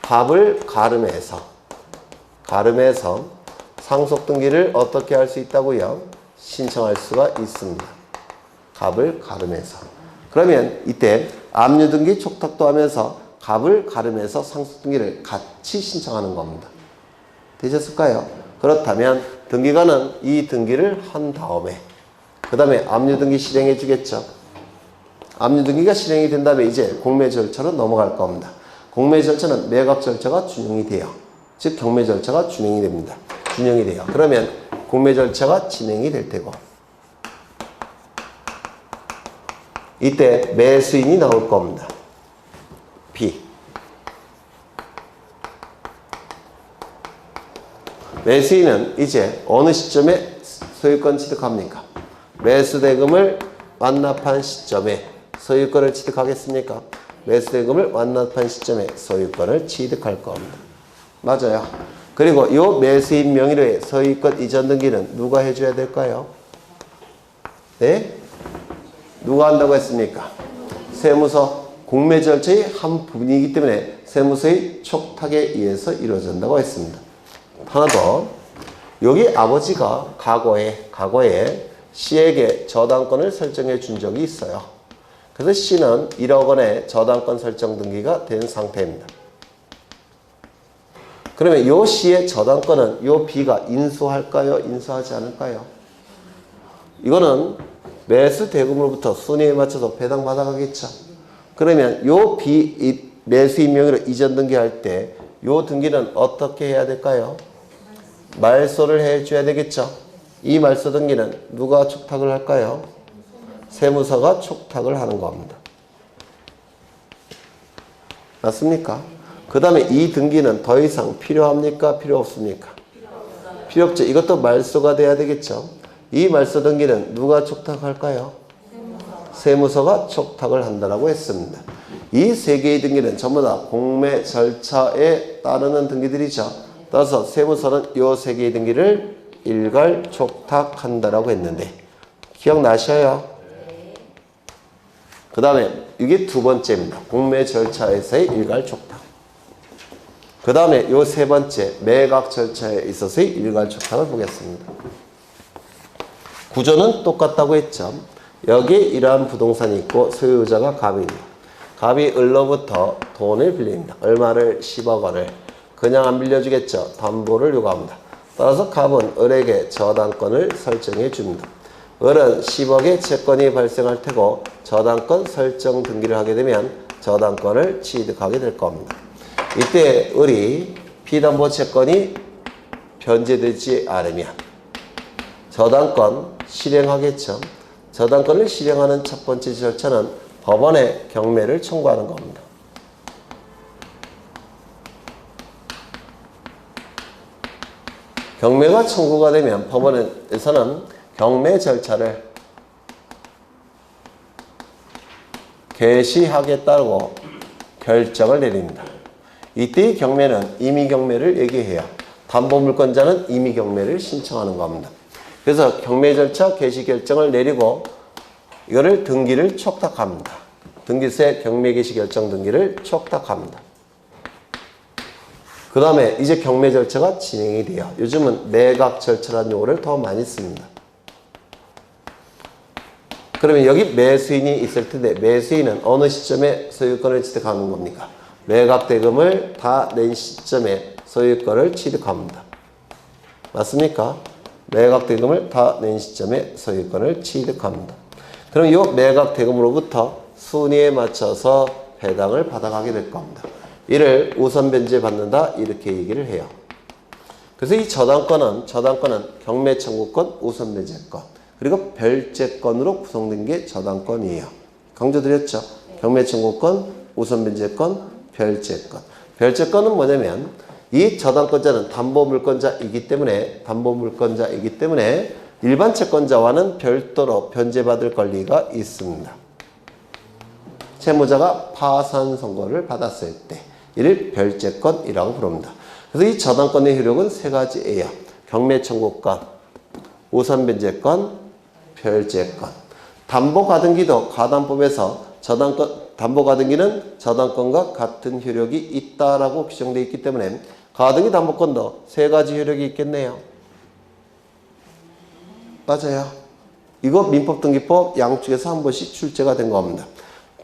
갑을 가름해서 상속 등기를 어떻게 할 수 있다고요? 신청할 수가 있습니다. 갑을 가름해서. 그러면 이때 압류 등기 촉탁도 하면서 갑을 가름해서 상속 등기를 같이 신청하는 겁니다. 되셨을까요? 그렇다면 등기관은 이 등기를 한 다음에 그 다음에 압류 등기 실행해 주겠죠. 압류 등기가 실행이 된 다음에 이제 공매 절차로 넘어갈 겁니다. 공매 절차는 매각 절차가 준용이 돼요. 즉 경매 절차가 준용이 됩니다. 준용이 돼요. 그러면 공매 절차가 진행이 될 테고 이때 매수인이 나올 겁니다. B. 매수인은 이제 어느 시점에 소유권 취득합니까? 매수대금을 완납한 시점에 소유권을 취득하겠습니까? 매수대금을 완납한 시점에 소유권을 취득할 겁니다. 맞아요. 그리고 이 매수인 명의로의 소유권 이전 등기는 누가 해줘야 될까요? 네? 누가 한다고 했습니까? 세무서 공매 절차의 한 부분이기 때문에 세무서의 촉탁에 의해서 이루어진다고 했습니다. 하나 더. 여기 아버지가 과거에 C에게 저당권을 설정해 준 적이 있어요. 그래서 C는 1억 원의 저당권 설정 등기가 된 상태입니다. 그러면 요 C의 저당권은 요 B가 인수할까요? 인수하지 않을까요? 이거는 매수 대금으로부터 순위에 맞춰서 배당 받아가겠죠. 그러면 요 B 매수인 명의로 이전 등기할 때 요 등기는 어떻게 해야 될까요? 말소를 해줘야 되겠죠. 이 말소 등기는 누가 촉탁을 할까요? 세무서가 촉탁을 하는 겁니다. 맞습니까? 그 다음에 이 등기는 더 이상 필요합니까? 필요 없습니까? 필요 없죠. 이것도 말소가 돼야 되겠죠. 이 말소 등기는 누가 촉탁할까요? 세무서가 촉탁을 한다고 했습니다. 이 세 개의 등기는 전부 다 공매 절차에 따르는 등기들이죠. 따라서 세무서는 이 세 개의 등기를 일괄 촉탁한다라고 했는데 기억나셔요? 그 다음에 이게 두 번째입니다. 공매 절차에서의 일괄 촉탁. 그 다음에 이 세 번째 매각 절차에 있어서의 일괄 촉탁을 보겠습니다. 구조는 똑같다고 했죠. 여기에 이러한 부동산이 있고 소유자가 갑입니다. 갑이 을로부터 돈을 빌립니다. 얼마를? 10억 원을. 그냥 안 빌려주겠죠. 담보를 요구합니다. 따라서 갑은 을에게 저당권을 설정해 줍니다. 을은 10억의 채권이 발생할 테고 저당권 설정 등기를 하게 되면 저당권을 취득하게 될 겁니다. 이때 을이 피담보 채권이 변제되지 않으면 저당권 실행하겠죠. 저당권을 실행하는 첫 번째 절차는 법원에 경매를 청구하는 겁니다. 경매가 청구가 되면 법원에서는 경매 절차를 개시하겠다고 결정을 내립니다. 이때의 경매는 임의경매를 얘기해요. 담보물권자는 임의경매를 신청하는 겁니다. 그래서 경매 절차 개시 결정을 내리고 이거를 등기를 촉탁합니다. 등기소에 경매 개시 결정 등기를 촉탁합니다. 그 다음에 이제 경매 절차가 진행이 돼요. 요즘은 매각 절차라는 용어를 더 많이 씁니다. 그러면 여기 매수인이 있을 텐데 매수인은 어느 시점에 소유권을 취득하는 겁니까? 매각 대금을 다 낸 시점에 소유권을 취득합니다. 맞습니까? 매각 대금을 다 낸 시점에 소유권을 취득합니다. 그럼 이 매각 대금으로부터 순위에 맞춰서 배당을 받아가게 될 겁니다. 이를 우선 변제 받는다 이렇게 얘기를 해요. 그래서 이 저당권은 경매 청구권, 우선 변제권 그리고 별제권으로 구성된 게 저당권이에요. 강조드렸죠? 경매 청구권, 우선 변제권, 별제권. 별제권은 뭐냐면 이 저당권자는 담보물권자이기 때문에 일반 채권자와는 별도로 변제받을 권리가 있습니다. 채무자가 파산 선고를 받았을 때 이를 별제권이라고 부릅니다. 그래서 이 저당권의 효력은 세 가지예요. 경매 청구권, 우선 변제권, 별제권. 담보가등기도 가담법에서 담보가등기는 저당권과 같은 효력이 있다라고 규정되어 있기 때문에 가등기 담보권도 세 가지 효력이 있겠네요. 맞아요. 이거 민법등기법 양쪽에서 한 번씩 출제가 된 겁니다.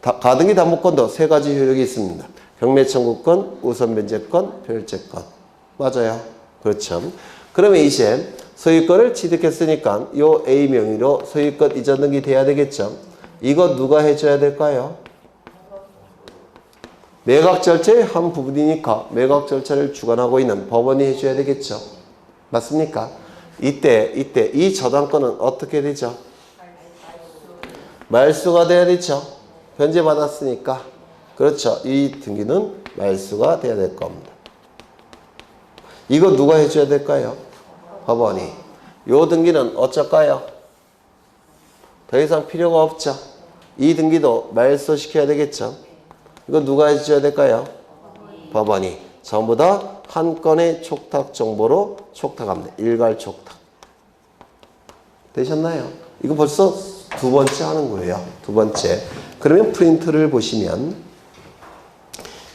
가등기 담보권도 세 가지 효력이 있습니다. 경매 청구권, 우선 변제권, 별제권. 맞아요. 그렇죠. 그러면 이제 소유권을 취득했으니까 요 A 명의로 소유권 이전 등기 돼야 되겠죠. 이거 누가 해줘야 될까요? 매각 절차의 한 부분이니까 매각 절차를 주관하고 있는 법원이 해줘야 되겠죠. 맞습니까? 이때 이 저당권은 어떻게 되죠? 말수가 돼야 되죠. 변제받았으니까. 그렇죠. 이 등기는 말수가 돼야 될 겁니다. 이거 누가 해줘야 될까요? 법원이. 요 등기는 어쩔까요? 더 이상 필요가 없죠. 이 등기도 말소시켜야 되겠죠. 이거 누가 해줘야 될까요? 법원이. 전부 다 한 건의 촉탁 정보로 촉탁합니다. 일괄 촉탁. 되셨나요? 이거 벌써 두 번째 하는 거예요. 두 번째. 그러면 프린트를 보시면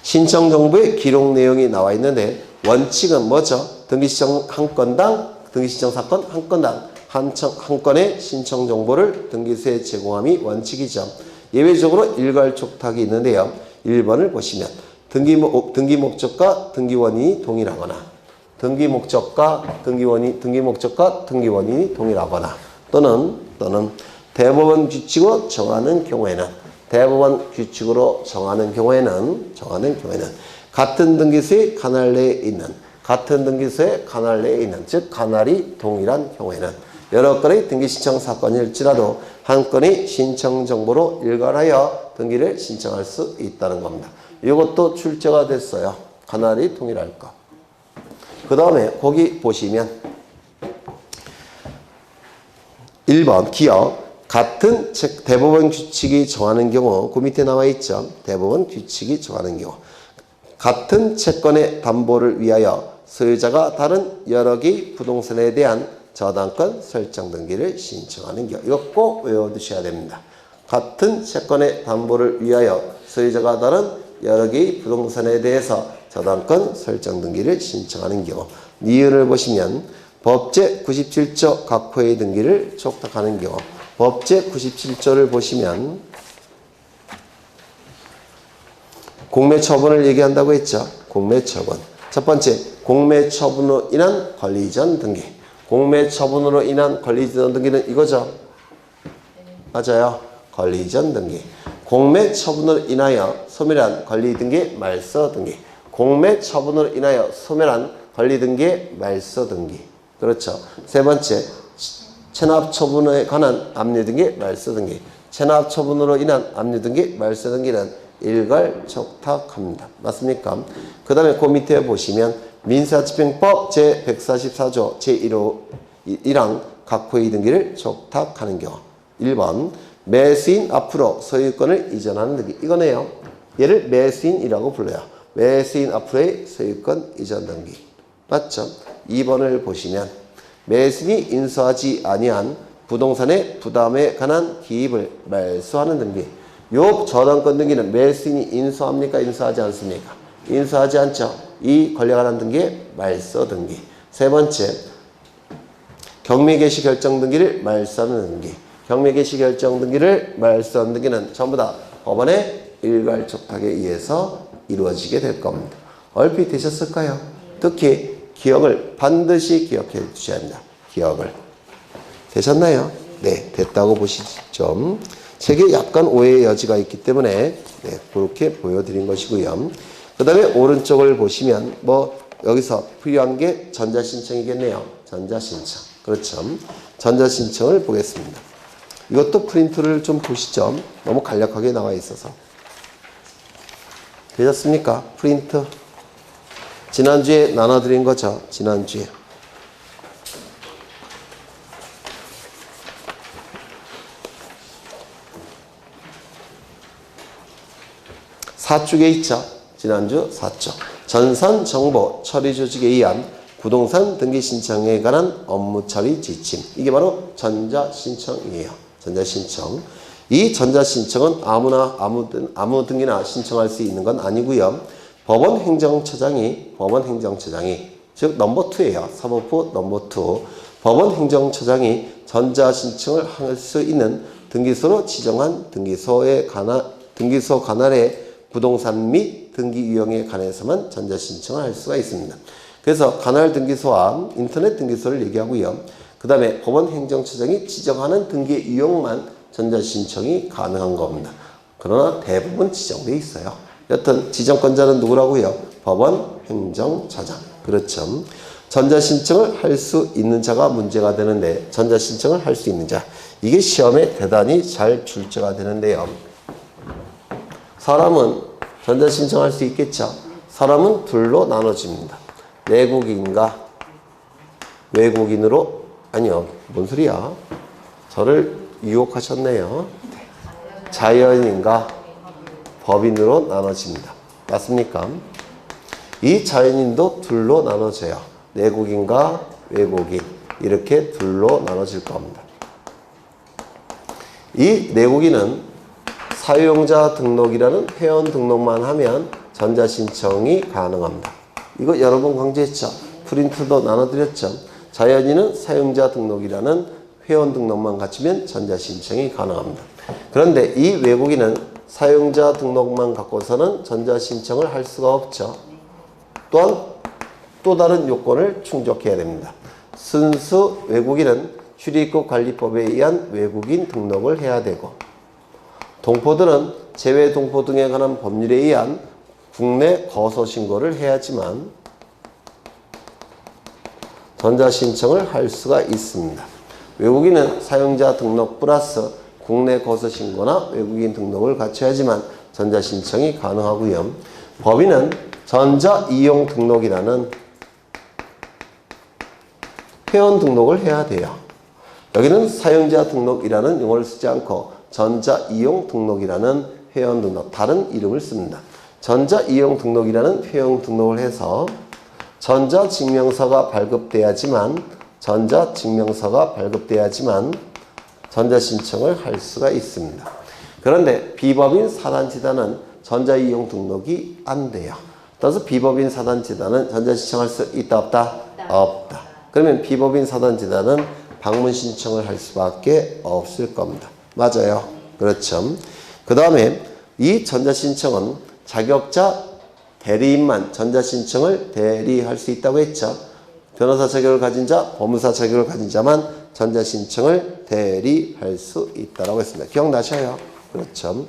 신청 정보의 기록 내용이 나와 있는데 원칙은 뭐죠? 등기시청 한 건당, 등기시청 사건 한 건당 한 건의 신청 정보를 등기소에 제공함이 원칙이죠. 예외적으로 일괄 촉탁이 있는데요. 1번을 보시면 등기 목적과 등기 원인이 동일하거나 등기 목적과 등기 원인이 동일하거나 또는 대법원 규칙으로 정하는 경우에는 같은 등기소의 관할 내에 있는 즉 관할이 동일한 경우에는 여러 건의 등기 신청 사건일지라도 한 건의 신청 정보로 일괄하여 등기를 신청할 수 있다는 겁니다. 이것도 출제가 됐어요. 관할이 동일할 것. 그 다음에 거기 보시면 1번 기억 같은 대법원 규칙이 정하는 경우 그 밑에 나와 있죠. 대법원 규칙이 정하는 경우 같은 채권의 담보를 위하여 소유자가 다른 여러 개의 부동산에 대한 저당권 설정 등기를 신청하는 경우 이거 꼭 외워두셔야 됩니다. 같은 채권의 담보를 위하여 소유자가 다른 여러 개의 부동산에 대해서 저당권 설정 등기를 신청하는 경우 이유를 보시면 법제 97조 각 호의 등기를 촉탁하는 경우 법제 97조를 보시면 공매처분을 얘기한다고 했죠. 공매처분. 첫 번째, 공매처분으로 인한 권리이전 등기. 공매처분으로 인한 권리이전 등기는 이거죠. 맞아요. 권리이전 등기. 공매처분으로 인하여 소멸한 권리등기 말소 등기. 공매처분으로 인하여 소멸한 권리등기 말소 등기. 그렇죠. 세 번째, 체납처분에 관한 압류등기 말소 등기. 체납처분으로 인한 압류등기 말소 등기는 일괄 촉탁합니다. 맞습니까? 그 다음에 그 밑에 보시면 민사집행법 제144조 제1항 각호의 등기를 촉탁하는 경우. 1번 매수인 앞으로 소유권을 이전하는 등기. 이거네요. 얘를 매수인이라고 불러요. 매수인 앞으로의 소유권 이전 등기. 맞죠? 2번을 보시면 매수인이 인수하지 아니한 부동산의 부담에 관한 기입을 말소하는 등기. 요 저당권 등기는 매수인이 인수합니까? 인수하지 않습니까? 인수하지 않죠. 이 권리에 관한 등기의 말소 등기. 세 번째, 경매 개시 결정 등기를 말소하는 등기. 경매 개시 결정 등기를 말소하는 등기는 전부 다 법원의 일괄 촉탁에 의해서 이루어지게 될 겁니다. 얼핏 되셨을까요? 특히 기억을 반드시 기억해 주셔야 합니다. 기억을. 되셨나요? 네, 됐다고 보시죠. 책에 약간 오해의 여지가 있기 때문에 네, 그렇게 보여드린 것이고요. 그 다음에 오른쪽을 보시면 여기서 필요한 게 전자신청이겠네요. 전자신청. 그렇죠. 전자신청을 보겠습니다. 이것도 프린트를 좀 보시죠. 너무 간략하게 나와 있어서. 되셨습니까? 프린트. 지난주에 나눠드린 거죠. 지난주에. 사쪽에 있죠. 지난주 4쪽. 전산 정보 처리 조직에 의한 부동산 등기 신청에 관한 업무 처리 지침. 이게 바로 전자신청이에요. 전자신청. 이 전자신청은 아무 등기나 신청할 수 있는 건 아니고요. 법원 행정처장이 즉 넘버 2예요. 사법부 넘버 2. 법원 행정처장이 전자신청을 할 수 있는 등기소로 지정한 등기소 관할의 부동산 및 등기 유형에 관해서만 전자신청을 할 수가 있습니다. 그래서 관할 등기소와 인터넷 등기소를 얘기하고요. 그 다음에 법원 행정처장이 지정하는 등기 유형만 전자신청이 가능한 겁니다. 그러나 대부분 지정되어 있어요. 여튼 지정권자는 누구라고요? 법원 행정처장. 그렇죠. 전자신청을 할 수 있는 자가 문제가 되는데 전자신청을 할 수 있는 자. 이게 시험에 대단히 잘 출제가 되는데요. 사람은 전자신청할 수 있겠죠. 사람은 둘로 나눠집니다. 내국인과 외국인으로. 아니요. 뭔 소리야. 저를 유혹하셨네요. 자연인과 법인으로 나눠집니다. 맞습니까? 이 자연인도 둘로 나눠져요. 내국인과 외국인. 이렇게 둘로 나눠질 겁니다. 이 내국인은 사용자 등록이라는 회원 등록만 하면 전자신청이 가능합니다. 이거 여러 번 강조했죠. 프린트도 나눠드렸죠. 자연인은 사용자 등록이라는 회원 등록만 갖추면 전자신청이 가능합니다. 그런데 이 외국인은 사용자 등록만 갖고서는 전자신청을 할 수가 없죠. 또한 또 다른 요건을 충족해야 됩니다. 순수 외국인은 출입국 관리법에 의한 외국인 등록을 해야 되고, 동포들은 재외 동포 등에 관한 법률에 의한 국내 거소 신고를 해야지만 전자신청을 할 수가 있습니다. 외국인은 사용자 등록 플러스 국내 거소 신고나 외국인 등록을 갖춰야지만 전자신청이 가능하고요. 법인은 전자이용 등록이라는 회원 등록을 해야 돼요. 여기는 사용자 등록이라는 용어를 쓰지 않고 전자이용 등록이라는 회원 등록, 다른 이름을 씁니다. 전자이용 등록이라는 회원 등록을 해서 전자증명서가 발급돼야지만 전자신청을 할 수가 있습니다. 그런데 비법인 사단지단은 전자이용 등록이 안 돼요. 따라서 비법인 사단지단은 전자신청할 수 있다 없다? 없다. 그러면 비법인 사단지단은 방문 신청을 할 수밖에 없을 겁니다. 맞아요. 그렇죠. 그 다음에 이 전자신청은 자격자 대리인만 전자신청을 대리할 수 있다고 했죠. 변호사 자격을 가진 자, 법무사 자격을 가진 자만 전자신청을 대리할 수 있다고 했습니다. 기억나셔요? 그렇죠.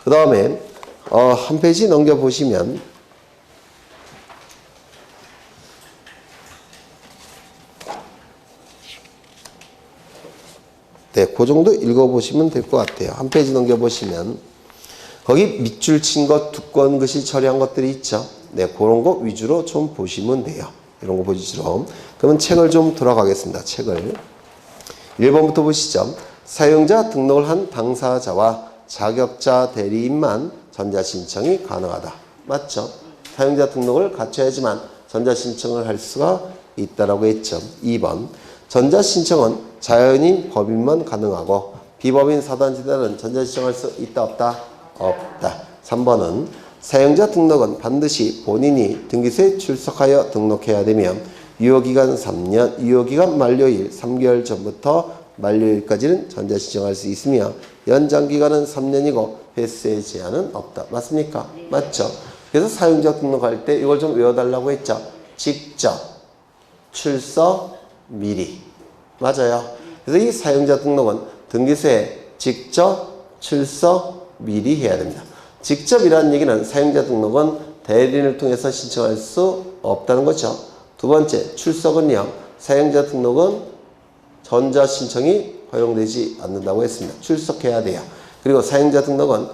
그 다음에 한 페이지 넘겨보시면 네, 그 정도 읽어보시면 될 것 같아요. 한 페이지 넘겨보시면 거기 밑줄 친 것, 두꺼운 글씨 처리한 것들이 있죠. 네, 그런 거 위주로 좀 보시면 돼요. 이런 거 보시죠. 그러면 책을 좀 돌아가겠습니다. 책을. 1번부터 보시죠. 사용자 등록을 한 당사자와 자격자 대리인만 전자신청이 가능하다. 맞죠? 사용자 등록을 갖춰야지만 전자신청을 할 수가 있다라고 했죠. 2번. 전자신청은 자연인, 법인만 가능하고 비법인 사단지대는 전자신청할 수 있다 없다? 없다. 3번은 사용자 등록은 반드시 본인이 등기소에 출석하여 등록해야 되며 유효기간 3년, 유효기간 만료일 3개월 전부터 만료일까지는 전자신청할 수 있으며 연장기간은 3년이고 횟수의 제한은 없다. 맞습니까? 네. 맞죠? 그래서 사용자 등록할 때 이걸 좀 외워달라고 했죠. 직접, 출석, 미리. 맞아요. 그래서 이 사용자 등록은 등기소에 직접, 출석, 미리 해야 됩니다. 직접이라는 얘기는 사용자 등록은 대리인을 통해서 신청할 수 없다는 거죠. 두 번째, 출석은요. 사용자 등록은 전자신청이 허용되지 않는다고 했습니다. 출석해야 돼요. 그리고 사용자 등록은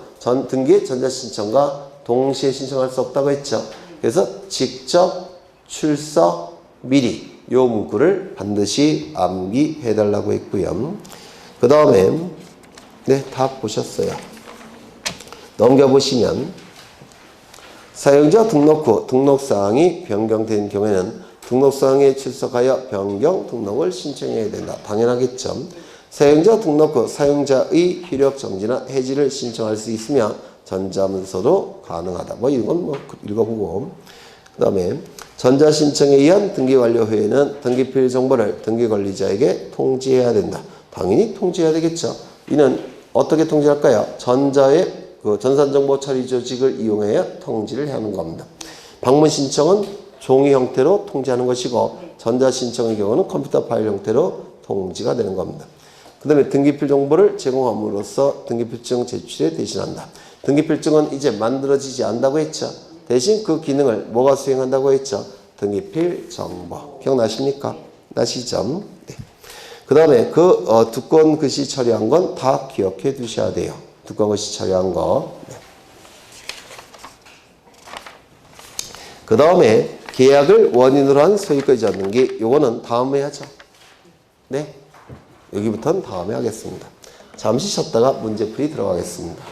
등기 전자신청과 동시에 신청할 수 없다고 했죠. 그래서 직접, 출석, 미리 요 문구를 반드시 암기해달라고 했고요. 그 다음에 네, 다 보셨어요. 넘겨보시면 사용자 등록 후 등록사항이 변경된 경우에는 등록사항에 출석하여 변경 등록을 신청해야 된다. 당연하겠죠. 사용자 등록 후 사용자의 효력 정지나 해지를 신청할 수 있으며 전자문서도 가능하다. 뭐 이건 뭐 읽어보고 그 다음에 전자신청에 의한 등기 완료 후에는 등기필 정보를 등기관리자에게 통지해야 된다. 당연히 통지해야 되겠죠. 이는 어떻게 통지할까요? 전자의 전산정보 처리 조직을 이용하여 통지를 하는 겁니다. 방문 신청은 종이 형태로 통지하는 것이고 전자신청의 경우는 컴퓨터 파일 형태로 통지가 되는 겁니다. 그 다음에 등기필 정보를 제공함으로써 등기필증 제출에 대신한다. 등기필증은 이제 만들어지지 않는다고 했죠. 대신 그 기능을 뭐가 수행한다고 했죠? 등기필 정보. 기억나십니까? 나시죠? 네. 그 다음에 두꺼운 글씨 처리한 건 다 기억해 두셔야 돼요. 두꺼운 글씨 처리한 거. 네. 그 다음에 계약을 원인으로 한 소유권이 전등기. 요거는 다음에 하죠. 네. 여기부터는 다음에 하겠습니다. 잠시 쉬었다가 문제풀이 들어가겠습니다.